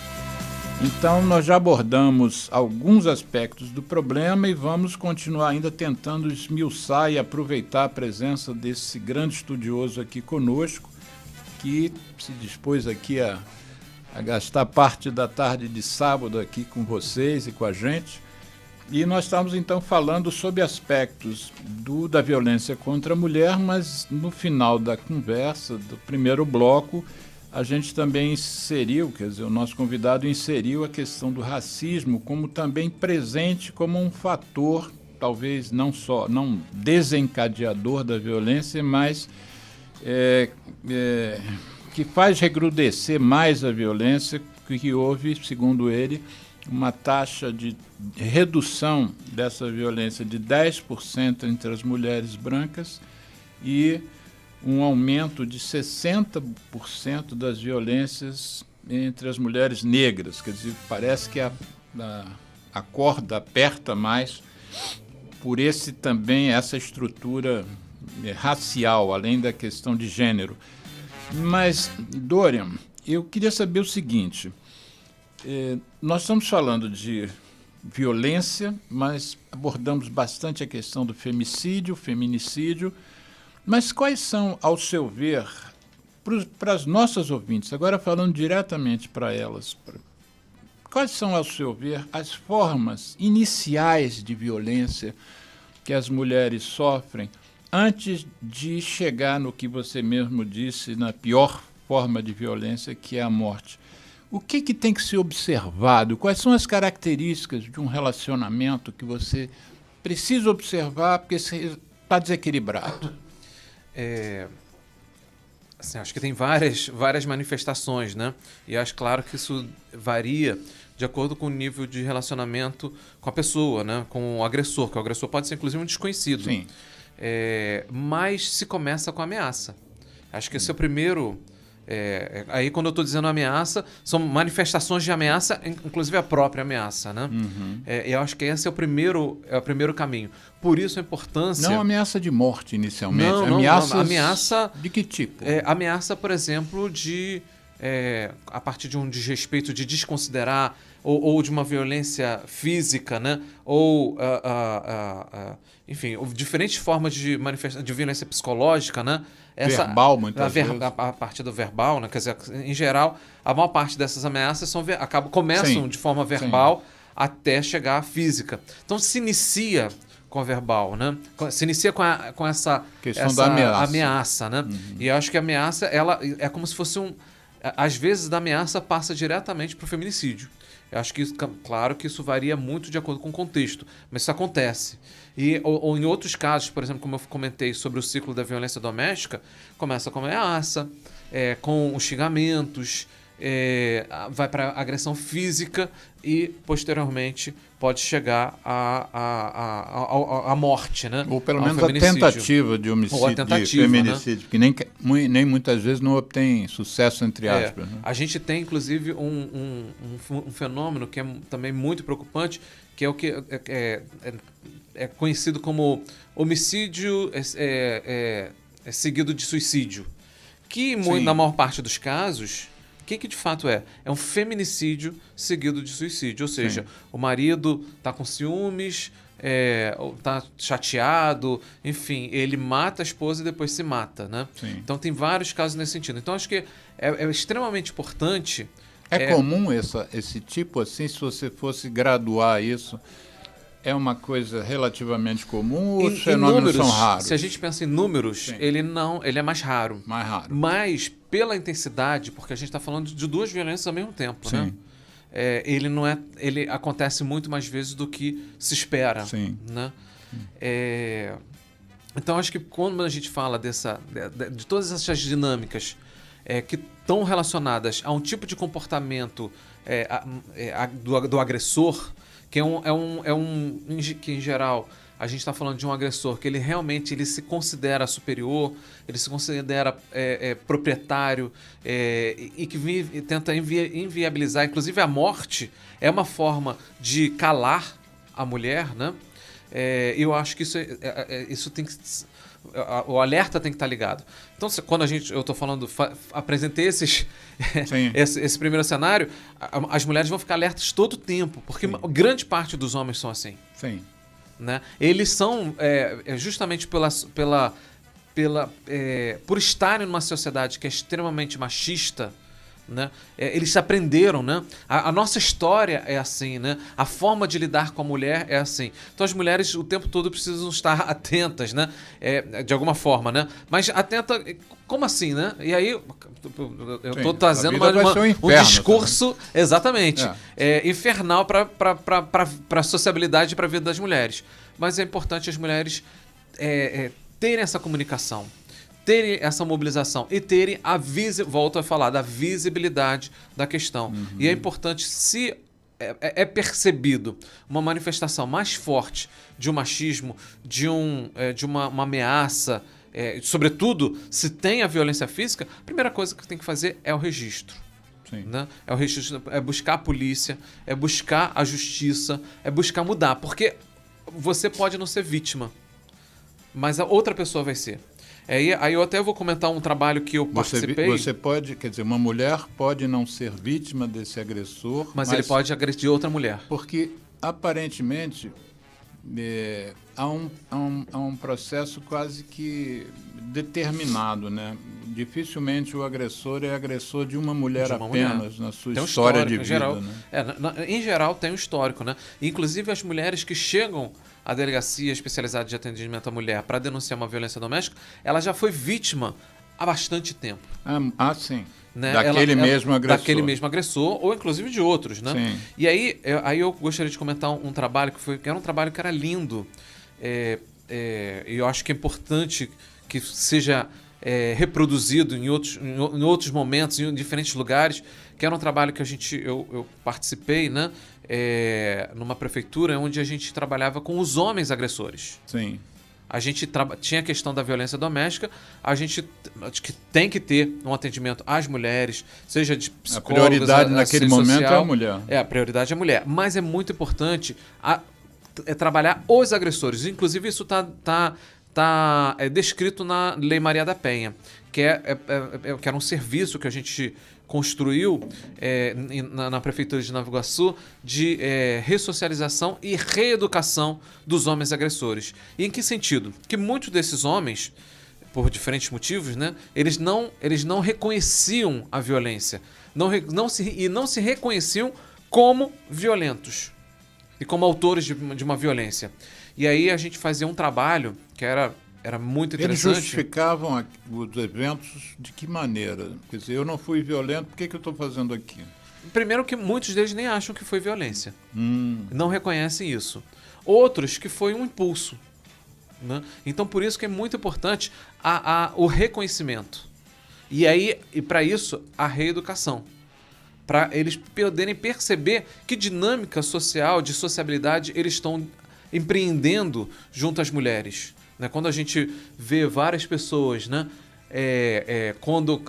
Então, nós já abordamos alguns aspectos do problema e vamos continuar ainda tentando esmiuçar e aproveitar a presença desse grande estudioso aqui conosco, que se dispôs aqui a gastar parte da tarde de sábado aqui com vocês e com a gente. E nós estamos, então, falando sobre aspectos da violência contra a mulher, mas no final da conversa, do primeiro bloco, a gente também inseriu, quer dizer, o nosso convidado inseriu a questão do racismo como também presente como um fator, talvez não desencadeador da violência, mas que faz recrudescer mais a violência, que houve, segundo ele, uma taxa de redução dessa violência de 10% entre as mulheres brancas e um aumento de 60% das violências entre as mulheres negras. Quer dizer, parece que a corda aperta mais por essa estrutura racial, além da questão de gênero. Mas, Dorian, eu queria saber o seguinte, nós estamos falando de violência, mas abordamos bastante a questão do femicídio, feminicídio, mas quais são, ao seu ver, para as nossas ouvintes, agora falando diretamente para elas, quais são, ao seu ver, as formas iniciais de violência que as mulheres sofrem antes de chegar no que você mesmo disse, na pior forma de violência, que é a morte? O que tem que ser observado? Quais são as características de um relacionamento que você precisa observar porque está desequilibrado? Assim, acho que tem várias manifestações, né? E acho claro que isso varia de acordo com o nível de relacionamento com a pessoa, né? Com o agressor, que o agressor pode ser inclusive um desconhecido. Sim. Mas se começa com a ameaça. Acho que esse é o primeiro... aí quando eu estou dizendo ameaça, são manifestações de ameaça, inclusive a própria ameaça, né? Uhum. Eu acho que esse é o primeiro caminho. Por isso a importância... Não ameaça de morte inicialmente, não, ameaça... De que tipo? Ameaça, por exemplo, a partir de um desrespeito, de desconsiderar, ou de uma violência física, né? Ou, enfim, diferentes formas de violência psicológica, né? Verbal, muitas vezes. A parte do verbal, né? Quer dizer, em geral, a maior parte dessas ameaças começam Sim. de forma verbal até chegar à física. Então, se inicia com a verbal, né? Se inicia com essa questão da ameaça, né? Uhum. E eu acho que a ameaça, ela é como se fosse às vezes, da ameaça passa diretamente para o feminicídio. Eu acho que, claro que isso varia muito de acordo com o contexto, mas isso acontece. Ou em outros casos, por exemplo, como eu comentei sobre o ciclo da violência doméstica, começa com a ameaça, com os xingamentos, vai para agressão física e, posteriormente, pode chegar à morte, né? Ou pelo menos a tentativa de homicídio, de feminicídio, né? Que nem muitas vezes não obtém sucesso, entre aspas. Né? A gente tem, inclusive, um fenômeno que é também muito preocupante, que é o que é conhecido como homicídio seguido de suicídio, que na maior parte dos casos... O que de fato é? É um feminicídio seguido de suicídio. Ou seja, o marido está com ciúmes, está chateado, enfim, ele mata a esposa e depois se mata, né? Então tem vários casos nesse sentido. Então acho que é extremamente importante... É comum esse tipo assim, se você fosse graduar isso... É uma coisa relativamente comum ou os fenômenos são raros? Se a gente pensa em números, ele é mais raro. Mais raro. Mas pela intensidade, porque a gente está falando de duas violências ao mesmo tempo, né? Ele acontece muito mais vezes do que se espera. Né? Então acho que quando a gente fala de todas essas dinâmicas que estão relacionadas a um tipo de comportamento do agressor, que que em geral a gente está falando de um agressor que ele realmente se considera superior, ele se considera proprietário e que tenta inviabilizar, inclusive a morte é uma forma de calar a mulher, né? eu acho que isso tem que... O alerta tem que estar ligado. Então, quando eu estou falando, apresentei esse primeiro cenário, as mulheres vão ficar alertas todo o tempo, porque grande parte dos homens são assim. Sim. Né? Eles são, justamente por estarem numa sociedade que é extremamente machista, né? Eles aprenderam, né? A nossa história é assim, né? A forma de lidar com a mulher é assim. Então as mulheres o tempo todo precisam estar atentas, né? De alguma forma, né? Mas atenta, como assim, né? E aí eu estou trazendo um discurso também. Exatamente infernal para a sociabilidade e para a vida das mulheres. Mas é importante as mulheres terem essa comunicação, terem essa mobilização e terem volto a falar, da visibilidade da questão. E é importante, se é percebido uma manifestação mais forte de um machismo, de uma ameaça, sobretudo se tem a violência física, a primeira coisa que tem que fazer é o registro. Né? É o registro, é buscar a polícia, é buscar a justiça, é buscar mudar. Porque você pode não ser vítima, mas a outra pessoa vai ser. Aí eu até vou comentar um trabalho que eu participei. Você pode, quer dizer, uma mulher pode não ser vítima desse agressor, mas ele pode agredir outra mulher. Porque, aparentemente, há um processo quase que determinado, né? Dificilmente o agressor é agressor de uma mulher apenas na sua história de vida. Geral, né? Em geral, tem um histórico, né? Inclusive, as mulheres que chegam à delegacia especializada de atendimento à mulher para denunciar uma violência doméstica, ela já foi vítima há bastante tempo. Sim. Né? Daquele mesmo agressor. Daquele mesmo agressor, ou inclusive de outros, né? Sim. E aí eu gostaria de comentar um trabalho que era um trabalho que era lindo. E eu acho que é importante que seja reproduzido em outros momentos, em diferentes lugares, que era um trabalho que eu participei, né? Numa prefeitura onde a gente trabalhava com os homens agressores. Sim. A gente tinha a questão da violência doméstica, a gente que tem que ter um atendimento às mulheres, seja de psicólogos... A prioridade naquele momento é a mulher. A prioridade é a mulher. Mas é muito importante trabalhar os agressores. Inclusive, isso está descrito na Lei Maria da Penha, que era um serviço que a gente construiu na Prefeitura de Nova Iguaçu de ressocialização e reeducação dos homens agressores. E em que sentido? Que muitos desses homens, por diferentes motivos, né, eles não reconheciam a violência, não se reconheciam como violentos e como autores de uma violência. E aí a gente fazia um trabalho que era muito interessante. Eles justificavam os eventos de que maneira? Quer dizer, eu não fui violento, por que eu estou fazendo aqui? Primeiro que muitos deles nem acham que foi violência. Não reconhecem isso. Outros que foi um impulso. Né? Então, por isso que é muito importante o reconhecimento. E para isso, a reeducação. Para eles poderem perceber que dinâmica social, de sociabilidade, eles estão empreendendo junto às mulheres. Né? Quando a gente vê várias pessoas, né, quando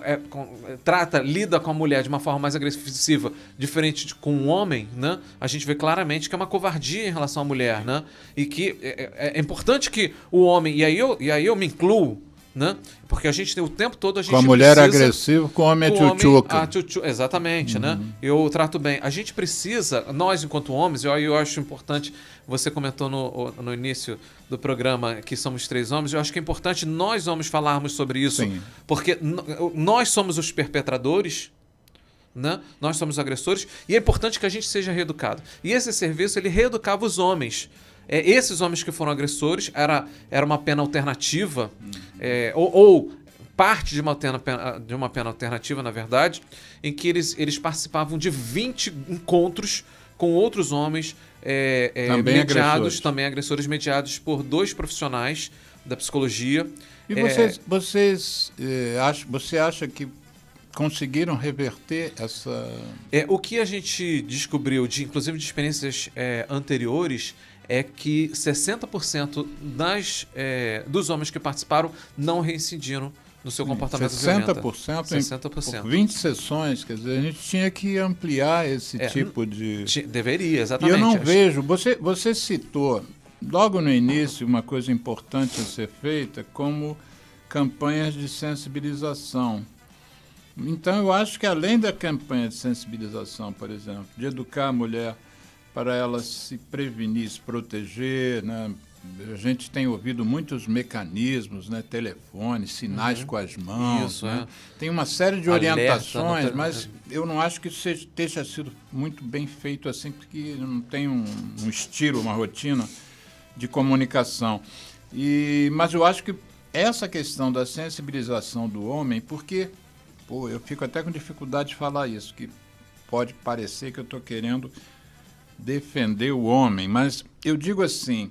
lida com a mulher de uma forma mais agressiva, diferente com um homem, né, a gente vê claramente que é uma covardia em relação à mulher. Né? E que é importante que o homem, e aí eu me incluo, né? Porque a gente tem o tempo todo, a gente com a mulher agressiva, com o homem tchutchuca. Exatamente, né? Eu trato bem. A gente precisa, nós enquanto homens, eu acho importante, você comentou no início do programa que somos 3 homens, eu acho que é importante nós homens falarmos sobre isso. Sim. Porque nós somos os perpetradores, né? Nós somos os agressores, e é importante que a gente seja reeducado. E esse serviço, ele reeducava os homens. Esses homens que foram agressores, era uma pena alternativa, ou parte de uma pena alternativa, na verdade, em que eles participavam de 20 encontros com outros homens também agressores mediados por 2 profissionais da psicologia. E você acha que conseguiram reverter essa... O que a gente descobriu, inclusive de experiências anteriores, é que 60% dos homens que participaram não reincidiram no seu comportamento violento. 60%? Por 20 sessões, quer dizer, a gente tinha que ampliar esse tipo de... Deveria, exatamente. E eu não vejo... Você citou logo no início, uma coisa importante a ser feita, como campanhas de sensibilização. Então, eu acho que além da campanha de sensibilização, por exemplo, de educar a mulher para ela se prevenir, se proteger, né? A gente tem ouvido muitos mecanismos, né? Telefone, sinais com as mãos. Isso, né? é. Tem uma série de Alerta, orientações, não- mas eu não acho que isso tenha sido muito bem feito assim, porque não tem um estilo, uma rotina de comunicação. Mas eu acho que essa questão da sensibilização do homem, porque eu fico até com dificuldade de falar isso, que pode parecer que eu estou querendo defender o homem, mas eu digo assim,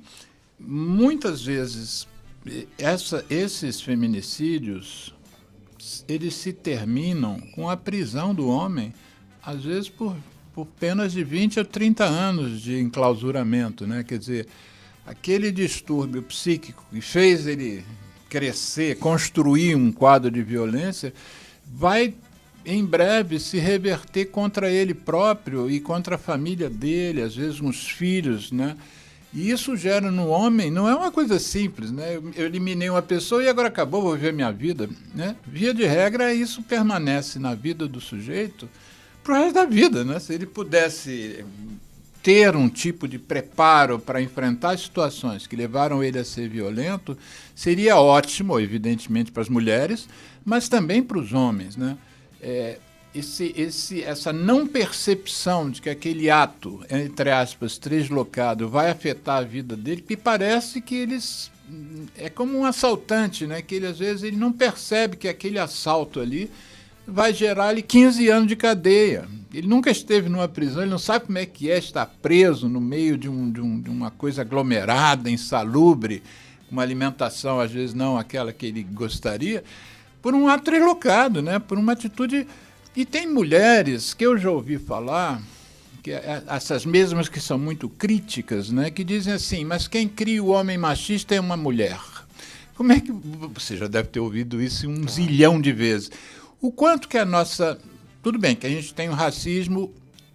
muitas vezes esses feminicídios, eles se terminam com a prisão do homem, às vezes por penas de 20 a 30 anos de enclausuramento, né? Quer dizer, aquele distúrbio psíquico que fez ele crescer, construir um quadro de violência, vai em breve se reverter contra ele próprio e contra a família dele, às vezes com os filhos, né? E isso gera no homem, não é uma coisa simples, né? Eu eliminei uma pessoa e agora acabou, vou viver minha vida, né? Via de regra, isso permanece na vida do sujeito pro resto da vida, né? Se ele pudesse ter um tipo de preparo para enfrentar situações que levaram ele a ser violento, seria ótimo, evidentemente, para as mulheres, mas também para os homens, né? Essa não percepção de que aquele ato, entre aspas, translocado, vai afetar a vida dele, que parece que eles... É como um assaltante, né? Que ele, às vezes, ele não percebe que aquele assalto ali vai gerar-lhe 15 anos de cadeia. Ele nunca esteve numa prisão, ele não sabe como é que é estar preso no meio de uma coisa aglomerada, insalubre, uma alimentação, às vezes, não aquela que ele gostaria, por um ato translocado, né? Por uma atitude... E tem mulheres que eu já ouvi falar, que essas mesmas que são muito críticas, né? Que dizem assim, mas quem cria o homem machista é uma mulher. Como é que... Você já deve ter ouvido isso um zilhão de vezes. O quanto que a nossa... Tudo bem que a gente tem um racismo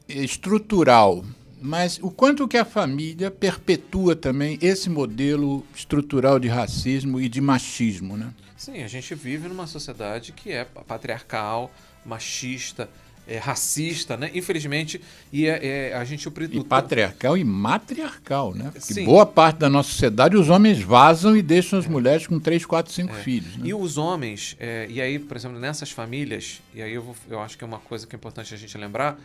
estrutural, mas o quanto que a família perpetua também esse modelo estrutural de racismo e de machismo, né? Sim, a gente vive numa sociedade que é patriarcal, machista, racista, né? Infelizmente, a gente... E patriarcal e matriarcal, né? Porque Sim. boa parte da nossa sociedade os homens vazam e deixam as mulheres com 3, 4, 5 filhos. Né? E os homens, e aí, por exemplo, nessas famílias, e aí eu acho que é uma coisa que é importante a gente lembrar,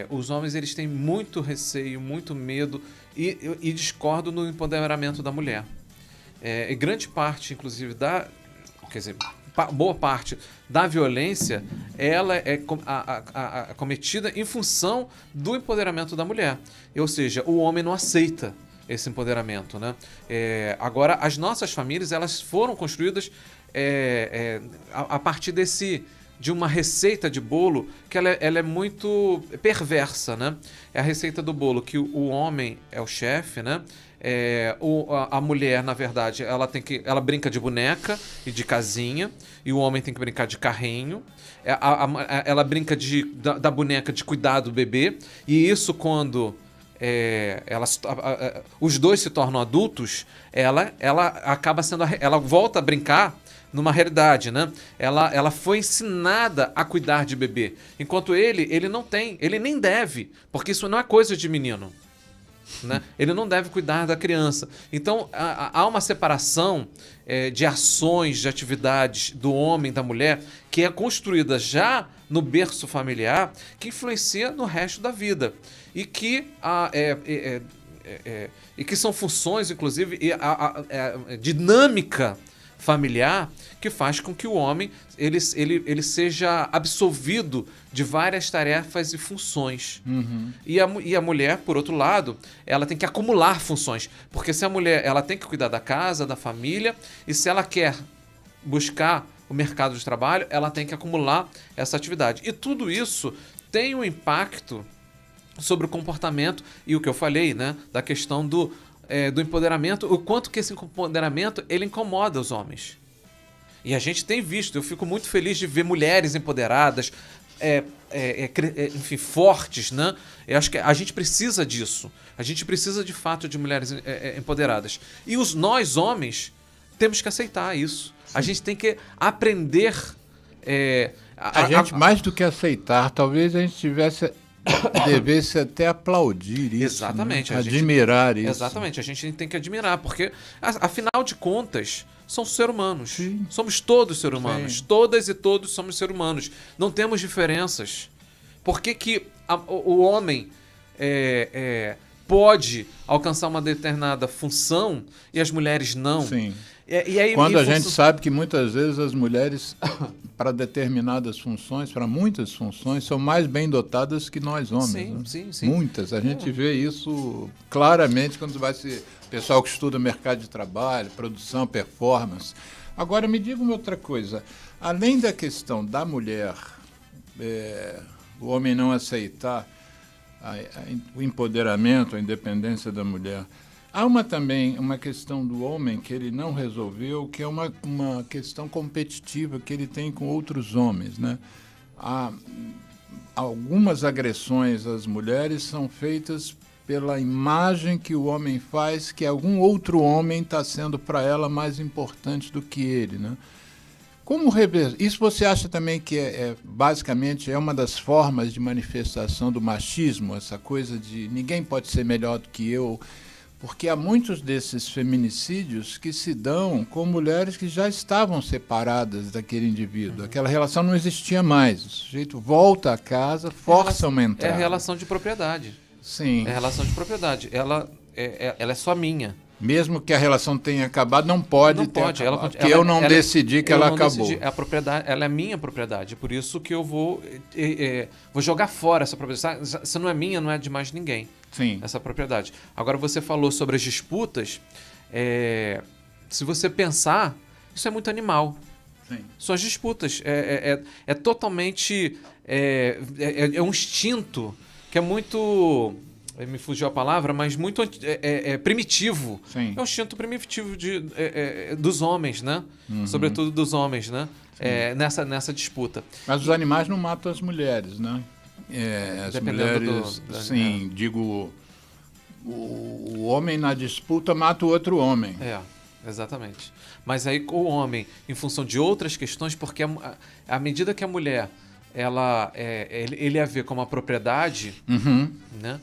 os homens eles têm muito receio, muito medo e discordam no empoderamento da mulher. E grande parte, inclusive, boa parte da violência, ela é cometida em função do empoderamento da mulher. Ou seja, o homem não aceita esse empoderamento, né? Agora, as nossas famílias, elas foram construídas a partir de uma receita de bolo que ela é muito perversa, né? É a receita do bolo que o homem é o chefe, né? A mulher, na verdade, ela brinca de boneca e de casinha, e o homem tem que brincar de carrinho. Ela brinca da boneca de cuidar do bebê, e isso quando os dois se tornam adultos, ela acaba sendo... Ela volta a brincar numa realidade, né? Ela foi ensinada a cuidar de bebê, enquanto ele não tem, ele nem deve, porque isso não é coisa de menino. Né? Ele não deve cuidar da criança. Então, há uma separação de ações, de atividades do homem e da mulher que é construída já no berço familiar, que influencia no resto da vida. E que, que são funções, inclusive, a dinâmica familiar que faz com que o homem ele seja absolvido de várias tarefas e funções. Uhum. E a mulher, por outro lado, ela tem que acumular funções, porque se a mulher ela tem que cuidar da casa, da família, e se ela quer buscar o mercado de trabalho, ela tem que acumular essa atividade. E tudo isso tem um impacto sobre o comportamento e o que eu falei, né, da questão do empoderamento, o quanto que esse empoderamento ele incomoda os homens. E a gente tem visto, eu fico muito feliz de ver mulheres empoderadas enfim, fortes, né? Eu acho que a gente precisa disso. A gente precisa, de fato, de mulheres empoderadas. E nós, homens, temos que aceitar isso. A gente tem que aprender... A gente, mais do que aceitar, talvez a gente devesse até aplaudir isso. Exatamente. Né? Admirar isso. Exatamente. A gente tem que admirar, porque, afinal de contas, são seres humanos. Sim. Somos todos seres humanos. Sim. Todas e todos somos seres humanos. Não temos diferenças. Por que o homem pode alcançar uma determinada função e as mulheres não? Sim. E aí, quando a gente sabe que muitas vezes as mulheres, para determinadas funções, para muitas funções, são mais bem dotadas que nós homens. Sim, né? sim. Muitas. A gente vê isso claramente quando vai ser pessoal que estuda mercado de trabalho, produção, performance. Agora, me diga uma outra coisa. Além da questão da mulher, o homem não aceitar o empoderamento, a independência da mulher, há também uma questão do homem que ele não resolveu, que é uma questão competitiva que ele tem com outros homens, né? Algumas agressões às mulheres são feitas pela imagem que o homem faz, que algum outro homem está sendo para ela mais importante do que ele, né? Como rever? Isso você acha também que basicamente é uma das formas de manifestação do machismo, essa coisa de ninguém pode ser melhor do que eu? Porque há muitos desses feminicídios que se dão com mulheres que já estavam separadas daquele indivíduo. Aquela relação não existia mais. O sujeito volta a casa, força uma entrada. É relação de propriedade. Sim. É relação de propriedade. Ela é só minha. Mesmo que a relação tenha acabado, não pode Não ter pode. acabado. Porque eu não decidi que ela acabou. A propriedade, ela é minha propriedade. Por isso que eu vou jogar fora essa propriedade. Se não é minha, não é de mais ninguém. Sim. Essa propriedade. Agora, você falou sobre as disputas. Se você pensar, isso é muito animal. Sim. São as disputas. É totalmente... É um instinto que é muito... Me fugiu a palavra, mas muito primitivo. Sim. É um instinto primitivo dos homens, né? Uhum. Sobretudo dos homens, né? Nessa disputa. Mas os animais não matam as mulheres, né? As mulheres, sim, digo, o homem na disputa mata o outro homem. Exatamente. Mas aí o homem, em função de outras questões, porque à medida que a mulher ele a vê como uma propriedade, né?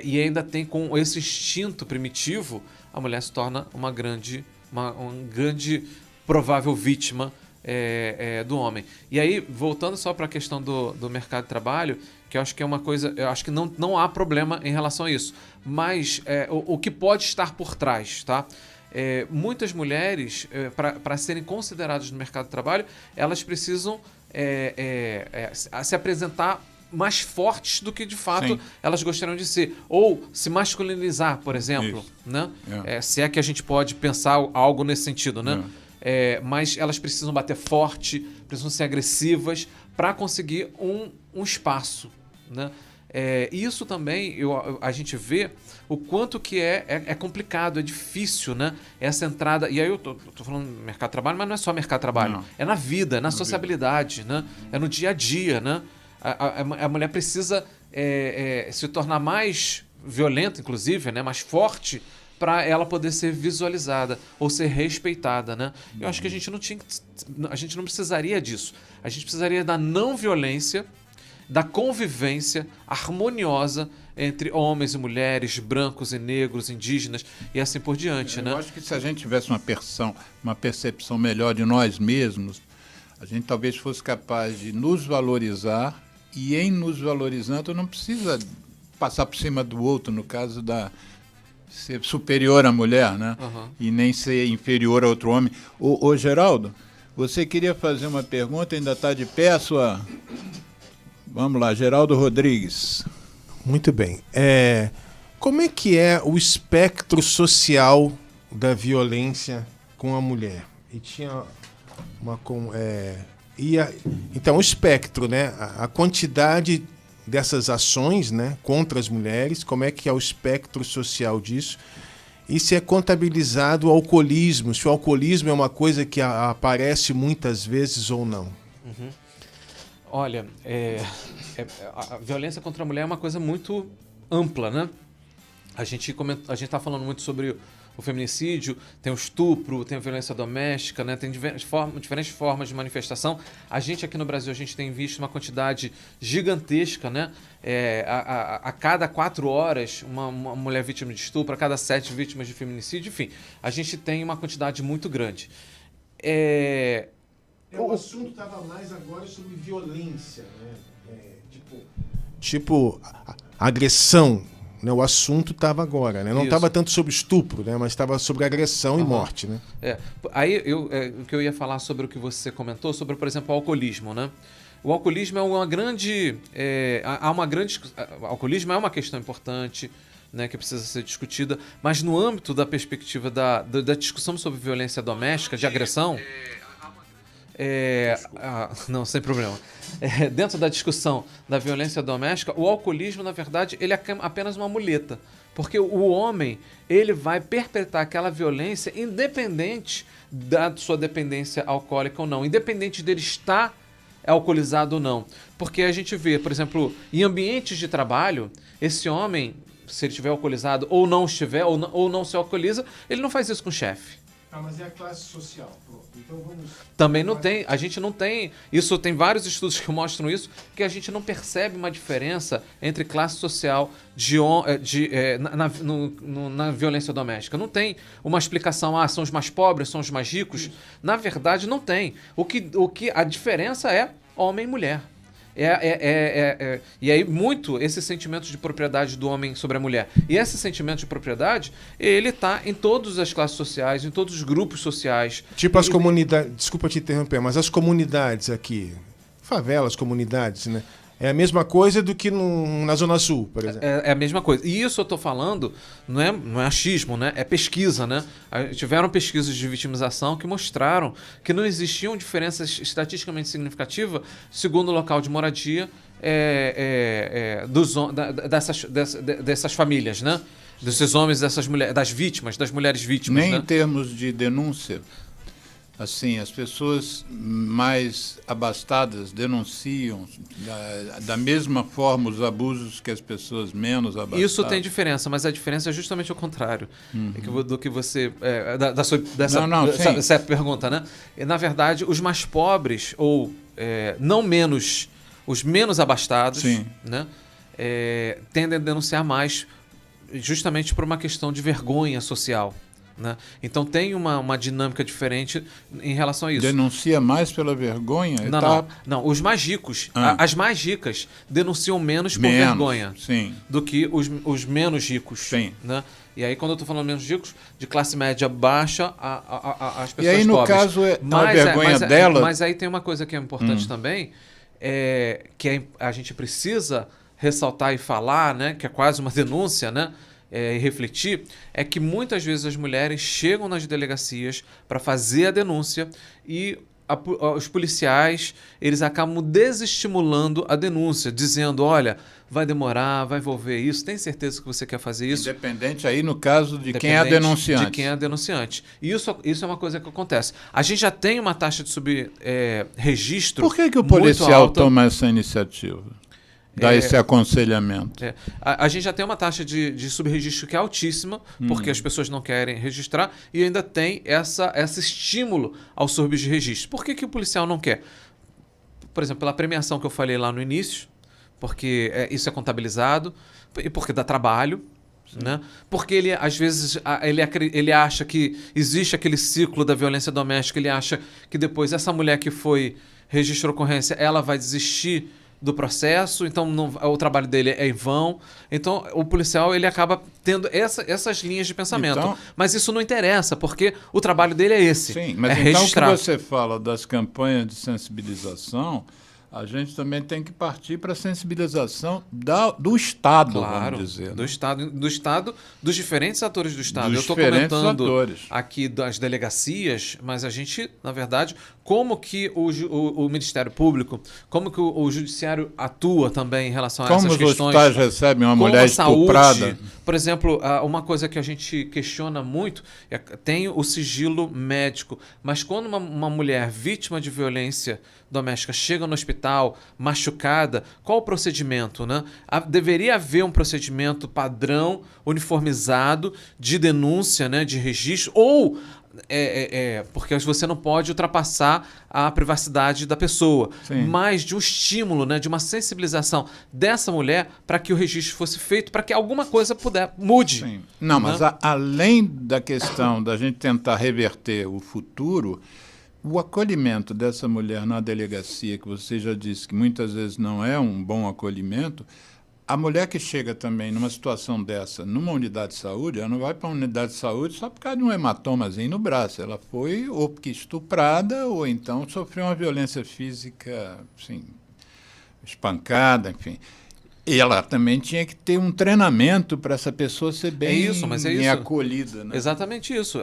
E ainda tem com esse instinto primitivo, a mulher se torna uma grande provável vítima do homem. E aí, voltando só para a questão do mercado de trabalho, que eu acho que é uma coisa, eu acho que não há problema em relação a isso, mas o que pode estar por trás, tá? Muitas mulheres, para serem consideradas no mercado de trabalho, elas precisam se apresentar mais fortes do que de fato elas gostariam de ser. Ou se masculinizar, por exemplo. Né? Se é que a gente pode pensar algo nesse sentido. Né? Mas elas precisam bater forte, precisam ser agressivas para conseguir um espaço. Né? Isso também a gente vê o quanto que é complicado, é difícil, né? Essa entrada. E aí eu tô falando mercado de trabalho, mas não é só mercado de trabalho. Não. É na vida, é na sociabilidade, né? É no dia a dia, né? A mulher precisa se tornar mais violenta, inclusive, né? Mais forte, para ela poder ser visualizada ou ser respeitada, né? Eu acho que a gente não precisaria disso. A gente precisaria da não violência, da convivência harmoniosa entre homens e mulheres, brancos e negros, indígenas e assim por diante. Né? Eu acho que se a gente tivesse uma percepção melhor de nós mesmos, a gente talvez fosse capaz de nos valorizar, e em nos valorizando não precisa passar por cima do outro, no caso ser superior à mulher, né? E nem ser inferior a outro homem. Ô Geraldo, você queria fazer uma pergunta, ainda está de pé a sua... Vamos lá, Geraldo Rodrigues. Muito bem. Como é que é o espectro social da violência com a mulher? E tinha então, o espectro, né? A quantidade dessas ações, né, contra as mulheres, como é que é o espectro social disso? E se é contabilizado o alcoolismo, se o alcoolismo é uma coisa que aparece muitas vezes ou não. Olha, a violência contra a mulher é uma coisa muito ampla, né? A gente está falando muito sobre o feminicídio, tem o estupro, tem a violência doméstica, né? Tem diferentes formas de manifestação. A gente aqui no Brasil, a gente tem visto uma quantidade gigantesca, né? A cada 4 horas, uma mulher vítima de estupro, a cada 7 vítimas de feminicídio, enfim, a gente tem uma quantidade muito grande. O assunto estava mais agora sobre violência, né? Tipo agressão. Né, o assunto estava agora, né? Não estava tanto sobre estupro, né? Mas estava sobre agressão e morte, né? Aí o que eu ia falar sobre o que você comentou, sobre, por exemplo, o alcoolismo, né? O alcoolismo é uma grande... O alcoolismo é uma questão importante, né, que precisa ser discutida, mas no âmbito da perspectiva da discussão sobre violência doméstica, de agressão... não, sem problema. Dentro da discussão da violência doméstica, o alcoolismo, na verdade, ele é apenas uma muleta. Porque o homem, ele vai perpetrar aquela violência independente da sua dependência alcoólica ou não. Independente dele estar alcoolizado ou não. Porque a gente vê, por exemplo, em ambientes de trabalho, esse homem, se ele estiver alcoolizado ou não estiver, ou não se alcooliza, ele não faz isso com o chefe. Mas é a classe social. Pronto. Então vamos... Também não tem, a gente não tem, isso tem vários estudos que mostram isso, que a gente não percebe uma diferença entre classe social na violência doméstica. Não tem uma explicação, são os mais pobres, são os mais ricos. Na verdade, não tem. A diferença é homem e mulher. E aí muito esse sentimento de propriedade do homem sobre a mulher. E esse sentimento de propriedade, ele está em todas as classes sociais, em todos os grupos sociais. Tipo as comunidades, desculpa te interromper, mas as comunidades aqui, favelas, comunidades, né? É a mesma coisa do que na Zona Sul, por exemplo. É a mesma coisa. E isso eu estou falando, não é achismo, né? É pesquisa, né? Tiveram pesquisas de vitimização que mostraram que não existiam diferenças estatisticamente significativas segundo o local de moradia dessas famílias, né? Desses homens, dessas mulheres, das mulheres vítimas. Nem né? em termos de denúncia. Assim, as pessoas mais abastadas denunciam da mesma forma os abusos que as pessoas menos abastadas. Isso tem diferença, mas a diferença é justamente o contrário do que você... dessa pergunta, né? E, na verdade, os mais pobres, ou não menos... Os menos abastados, né? Tendem a denunciar mais justamente por uma questão de vergonha social. Né? Então tem uma dinâmica diferente em relação a isso. Denuncia mais pela vergonha? Não, os mais ricos, as mais ricas denunciam menos por vergonha do que os menos ricos. Sim. Né? E aí, quando eu estou falando menos ricos, de classe média baixa, as pessoas pobres. E aí, no pobres. Caso, a vergonha dela... Mas aí tem uma coisa que é importante também, que a gente precisa ressaltar e falar, né? Que é quase uma denúncia, né? E refletir, é que muitas vezes as mulheres chegam nas delegacias para fazer a denúncia e os policiais, eles acabam desestimulando a denúncia, dizendo, olha, vai demorar, vai envolver isso, tem certeza que você quer fazer isso? Independente aí no caso de quem é a denunciante. De quem é a denunciante. E isso é uma coisa que acontece. A gente já tem uma taxa de subregistro. Por que o policial toma essa iniciativa? Dá esse aconselhamento. A gente já tem uma taxa de subregistro que é altíssima, porque as pessoas não querem registrar, e ainda tem esse estímulo ao subregistro. Por que o policial não quer? Por exemplo, pela premiação que eu falei lá no início, porque isso é contabilizado, e porque dá trabalho, né? Porque ele, às vezes, ele acha que existe aquele ciclo da violência doméstica, ele acha que depois essa mulher que registrou ocorrência, ela vai desistir do processo, então o trabalho dele é em vão. Então o policial ele acaba tendo essas linhas de pensamento. Então, mas isso não interessa, porque o trabalho dele é esse. Sim, mas então registrar. O que você fala das campanhas de sensibilização, a gente também tem que partir para a sensibilização do Estado, claro, vamos dizer. Do Estado, dos diferentes atores do Estado. Eu estou comentando aqui das delegacias, mas a gente, na verdade, como que o Ministério Público, como que o Judiciário atua também em relação a como essas os questões. hospitais recebem uma como mulher a saúde. estuprada. Por exemplo, uma coisa que a gente questiona muito tem o sigilo médico, mas quando uma mulher vítima de violência doméstica chega no hospital machucada, qual o procedimento, né? Deveria haver um procedimento padrão, uniformizado, de denúncia, né, de registro, ou porque você não pode ultrapassar a privacidade da pessoa, Sim. mas de um estímulo, né, de uma sensibilização dessa mulher para que o registro fosse feito, para que alguma coisa mude. Sim. Não, né? mas além da questão da gente tentar reverter o futuro, o acolhimento dessa mulher na delegacia, que você já disse que muitas vezes não é um bom acolhimento, a mulher que chega também numa situação dessa, numa unidade de saúde, ela não vai para uma unidade de saúde só por causa de um hematomazinho no braço. Ela foi ou porque estuprada ou então sofreu uma violência física, assim, espancada, enfim. E ela também tinha que ter um treinamento para essa pessoa ser bem, bem acolhida. Né? Exatamente isso.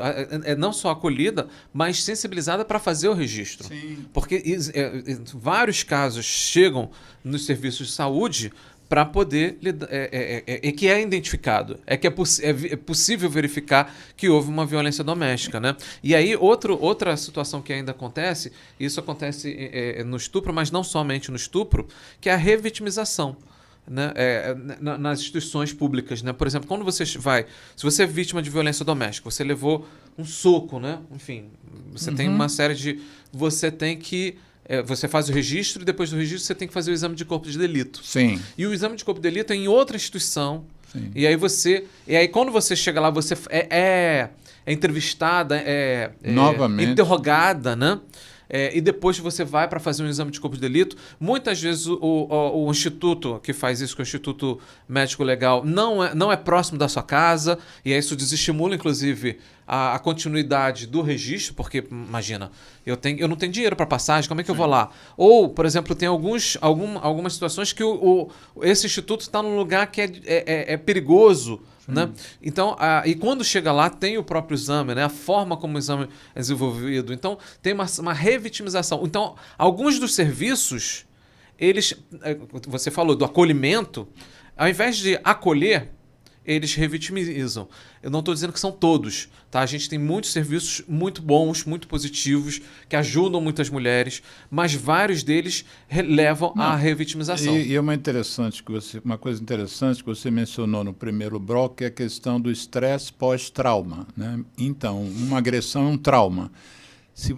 Não só acolhida, mas sensibilizada para fazer o registro. Sim. Porque vários casos chegam nos serviços de saúde para poder que é identificado, é possível verificar que houve uma violência doméstica, né? E aí outra situação que ainda acontece, isso acontece no estupro, mas não somente no estupro, que é a revitimização. Né, nas instituições públicas, né? Por exemplo, quando se você é vítima de violência doméstica, você levou um soco, né? Enfim, você tem uma série de, você tem que você faz o registro e depois do registro você tem que fazer o exame de corpo de delito. Sim. E o exame de corpo de delito é em outra instituição. Sim. E aí quando você chega lá, você é entrevistada, novamente, interrogada, né? E depois você vai para fazer um exame de corpo de delito. Muitas vezes o instituto que faz isso, que é o Instituto Médico Legal, não é próximo da sua casa, e isso desestimula, inclusive, a continuidade do registro, porque, imagina, eu não tenho dinheiro para passagem, como é que eu vou lá? Ou, por exemplo, tem algumas situações que esse instituto está num lugar que é perigoso, né? Então, e quando chega lá, tem o próprio exame, né? A forma como o exame é desenvolvido. Então, tem uma revitimização. Então, alguns dos serviços, você falou do acolhimento, ao invés de acolher, eles revitimizam. Eu não estou dizendo que são todos, tá? A gente tem muitos serviços muito bons, muito positivos, que ajudam muitas mulheres, mas vários deles levam à revitimização. E uma coisa interessante que você mencionou no primeiro bloco, que é a questão do estresse pós-trauma, né? Então, uma agressão é um trauma.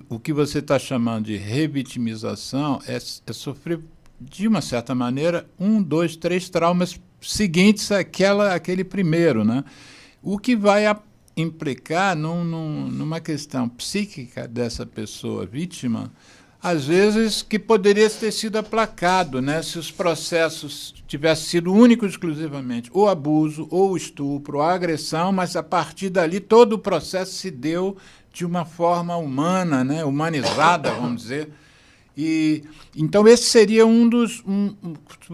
O que você está chamando de revitimização é sofrer, de uma certa maneira, 1, 2, 3 traumas seguintes àquele primeiro, né? O que vai implicar numa questão psíquica dessa pessoa vítima, às vezes que poderia ter sido aplacado, né? Se os processos tivessem sido únicos exclusivamente o abuso, ou o estupro, ou a agressão, mas a partir dali todo o processo se deu de uma forma humana, né? Humanizada, vamos dizer. E então esse seria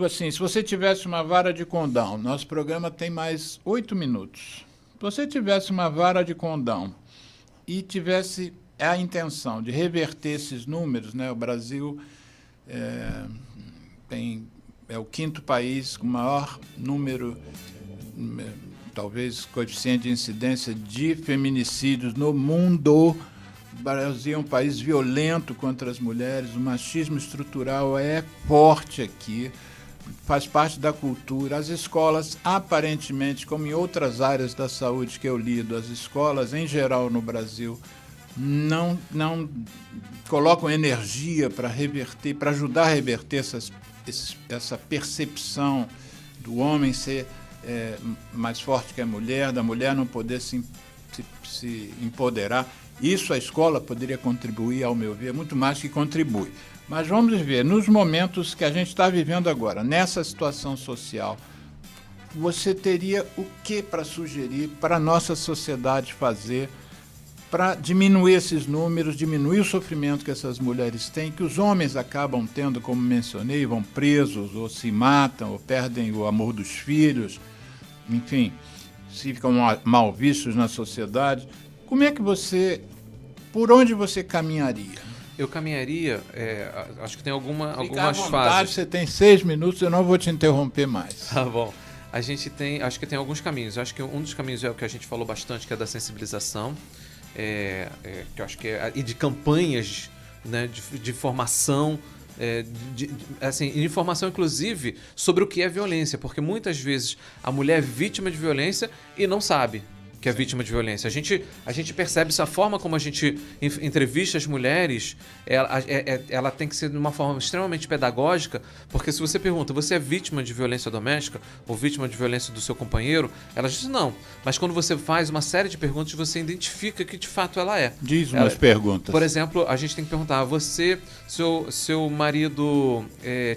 assim, se você tivesse uma vara de condão, nosso programa tem mais 8 minutos. Se você tivesse uma vara de condão e tivesse a intenção de reverter esses números, né? O Brasil é o 5º país com maior número, talvez coeficiente de incidência de feminicídios no mundo. O Brasil é um país violento contra as mulheres, o machismo estrutural é forte aqui, faz parte da cultura. As escolas, aparentemente, como em outras áreas da saúde que eu lido, as escolas, em geral, no Brasil, não colocam energia para reverter, para ajudar a reverter essa percepção do homem ser mais forte que a mulher, da mulher não poder se empoderar. Isso a escola poderia contribuir, ao meu ver, muito mais que contribui. Mas vamos ver, nos momentos que a gente está vivendo agora, nessa situação social, você teria o que para sugerir para a nossa sociedade fazer para diminuir esses números, diminuir o sofrimento que essas mulheres têm, que os homens acabam tendo, como mencionei, vão presos, ou se matam, ou perdem o amor dos filhos, enfim, ficam mal vistos na sociedade. Como é que por onde você caminharia? Eu caminharia, acho que tem Fica à algumas vontade, fases. você tem 6 minutos, eu não vou te interromper mais. Tá bom. A gente tem, acho que tem alguns caminhos. Acho que um dos caminhos é o que a gente falou bastante, que é da sensibilização, que eu acho que e de campanhas, né, de formação, assim, informação inclusive sobre o que é violência, porque muitas vezes a mulher é vítima de violência e não sabe que é vítima de violência. A gente percebe essa forma como a gente entrevista as mulheres, ela tem que ser de uma forma extremamente pedagógica, porque se você pergunta, você é vítima de violência doméstica ou vítima de violência do seu companheiro, ela diz não. Mas quando você faz uma série de perguntas, você identifica que de fato ela é. Diz umas perguntas. Por exemplo, a gente tem que perguntar, seu marido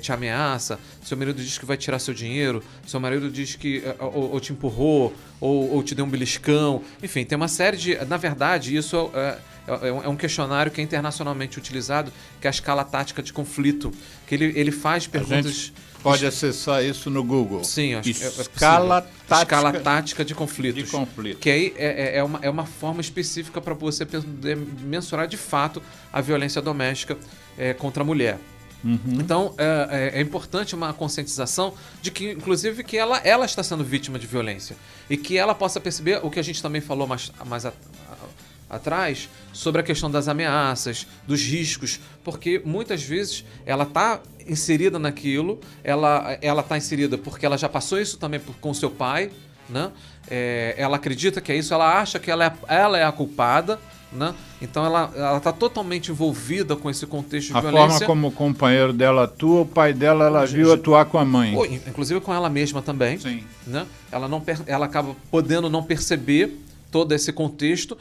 te ameaça, seu marido diz que vai tirar seu dinheiro, seu marido diz que ou te empurrou, ou te deu um beliscão, enfim, tem uma série de... Na verdade, isso é um questionário que é internacionalmente utilizado, que é a escala tática de conflito, que ele faz perguntas... A gente pode acessar isso no Google. Sim, acho que escala tática de conflitos. De conflito. Que aí é uma forma específica para você poder mensurar de fato a violência doméstica contra a mulher. Uhum. Então, é importante uma conscientização de que, inclusive, que ela está sendo vítima de violência. E que ela possa perceber o que a gente também falou mais atrás, sobre a questão das ameaças, dos riscos, porque muitas vezes ela está inserida naquilo, ela está inserida porque ela já passou isso também com seu pai, né? Ela acredita que é isso, ela acha que ela é a culpada, né? Então ela está totalmente envolvida com esse contexto de violência. A forma como o companheiro dela atua, o pai dela, ela viu atuar com a mãe. Inclusive com ela mesma também. Sim. Né? Ela acaba podendo não perceber todo esse contexto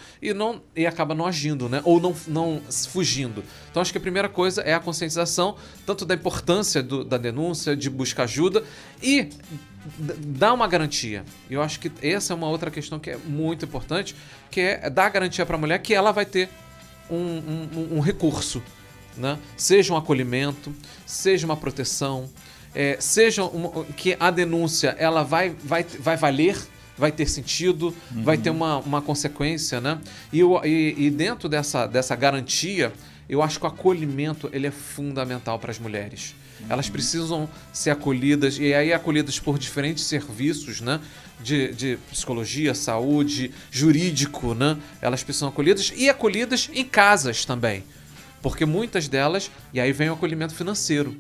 e acaba não agindo, né? Ou não fugindo. Então acho que a primeira coisa é a conscientização, tanto da importância da denúncia, de buscar ajuda e dar uma garantia. Eu acho que essa é uma outra questão que é muito importante, que é dar garantia para a mulher que ela vai ter um recurso, né? Seja um acolhimento, seja uma proteção, que a denúncia ela vai valer, vai ter sentido, vai ter uma consequência, né? E dentro dessa garantia, eu acho que o acolhimento ele é fundamental para as mulheres. Elas precisam ser acolhidas, e aí acolhidas por diferentes serviços, né? De psicologia, saúde, jurídico, né? Elas precisam acolhidas e acolhidas em casas também. Porque muitas delas, e aí vem o acolhimento financeiro.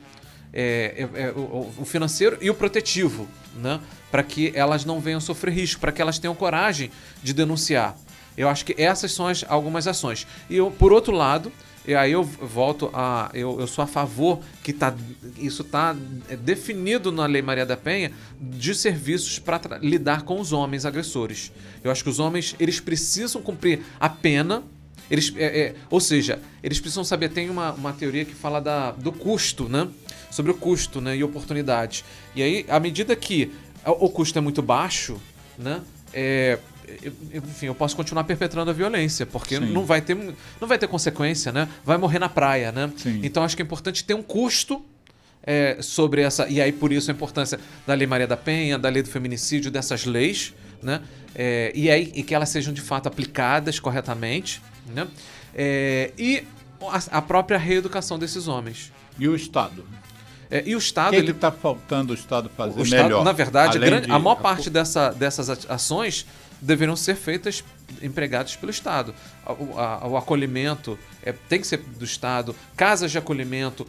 O financeiro e o protetivo, né? Para que elas não venham sofrer risco, para que elas tenham coragem de denunciar. Eu acho que essas são algumas ações. E por outro lado, e aí eu volto eu sou a favor que isso está definido na Lei Maria da Penha de serviços para lidar com os homens agressores. Eu acho que os homens eles precisam cumprir a pena. Ou seja, eles precisam saber, tem uma teoria que fala do custo, né? Sobre o custo, né? E oportunidade. E aí, à medida que o custo é muito baixo, né? Enfim, eu posso continuar perpetrando a violência, porque não vai ter consequência, né? Vai morrer na praia, né? Sim. Então acho que é importante ter um custo sobre essa... E aí por isso a importância da Lei Maria da Penha, da Lei do Feminicídio, dessas leis, né? E que elas sejam de fato aplicadas corretamente, né? E a própria reeducação desses homens. E o Estado? E o Estado... O que está faltando o Estado fazer Estado, melhor? Na verdade, a maior parte dessas ações deveriam ser feitas, empregadas pelo Estado. O acolhimento tem que ser do Estado, casas de acolhimento,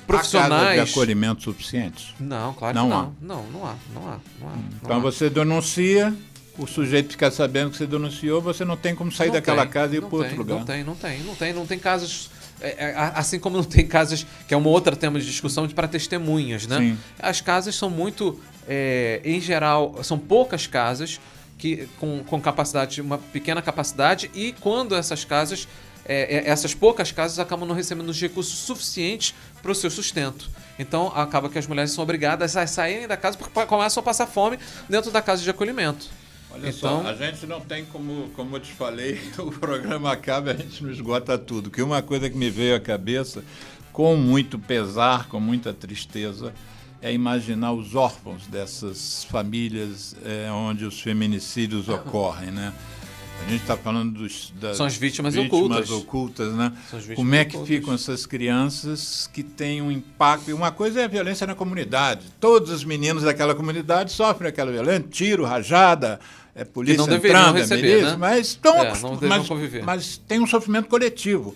profissionais... Há casas de acolhimento suficientes? Não, claro que não. Não há. Então você denuncia, o sujeito fica sabendo que você denunciou, você não tem como sair daquela casa e ir para outro lugar. Não tem casos... assim como não tem casas, que é um outro tema de discussão, para testemunhas, né? Sim. As casas são muito, em geral, são poucas casas com capacidade, uma pequena capacidade, e quando essas casas, essas poucas casas acabam não recebendo os recursos suficientes para o seu sustento. Então acaba que as mulheres são obrigadas a saírem da casa porque começam a passar fome dentro da casa de acolhimento. Olha só, a gente não tem como eu te falei, o programa acaba e a gente não esgota tudo. Que uma coisa que me veio à cabeça, com muito pesar, com muita tristeza, é imaginar os órfãos dessas famílias onde os feminicídios ocorrem, né? A gente está falando são as vítimas ocultas, né? Como é que ocultas. ficam essas crianças que têm um impacto? E uma coisa é a violência na comunidade. Todos os meninos daquela comunidade sofrem aquela violência, tiro, rajada, polícia não deveriam entrando, receber, milícia, né? mas não deveriam conviver. Mas tem um sofrimento coletivo.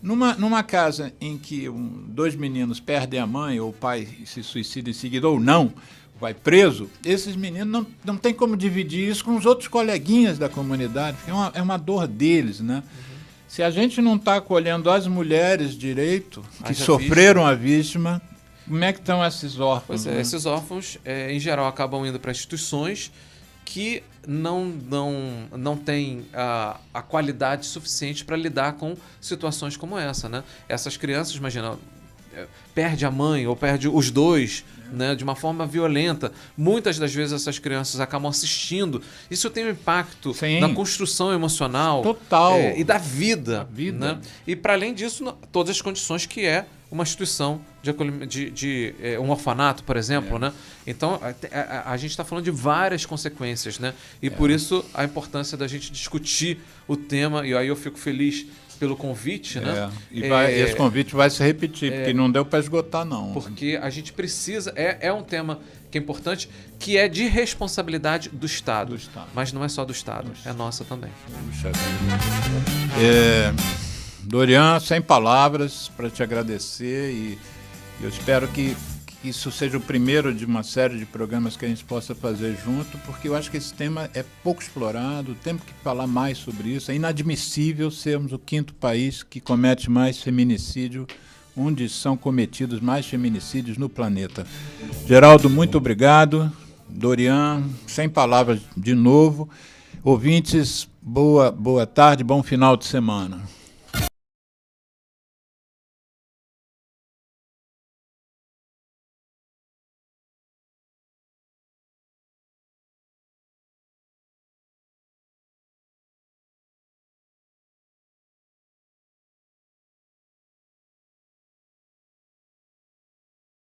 Numa casa em que 2 meninos perdem a mãe, ou o pai se suicida em seguida, ou não, vai preso, esses meninos não tem como dividir isso com os outros coleguinhas da comunidade, porque é uma dor deles, né? Se a gente não está acolhendo as mulheres direito, que sofreram a vítima, como é que estão esses órfãos? Pois é, né? esses órfãos, em geral, acabam indo para instituições que não têm a qualidade suficiente para lidar com situações como essa, né? Essas crianças, imagina, perde a mãe ou perde os dois, né, de uma forma violenta. Muitas das vezes essas crianças acabam assistindo. Isso tem um impacto na construção emocional total e da vida. Né? E para além disso, todas as condições que é uma instituição de um orfanato, por exemplo. Né? Então, a gente está falando de várias consequências. Né? E por isso a importância da gente discutir o tema. E aí eu fico feliz pelo convite, né? Esse convite vai se repetir, porque não deu para esgotar, não. Porque a gente precisa... É um tema que é importante, que é de responsabilidade do Estado. Mas não é só do Estado, é nossa também. Dorian, sem palavras para te agradecer e eu espero que isso seja o primeiro de uma série de programas que a gente possa fazer junto, porque eu acho que esse tema é pouco explorado, temos que falar mais sobre isso. É inadmissível sermos o 5º país que comete mais feminicídio, onde são cometidos mais feminicídios no planeta. Geraldo, muito obrigado. Dorian, sem palavras de novo. Ouvintes, boa tarde, bom final de semana.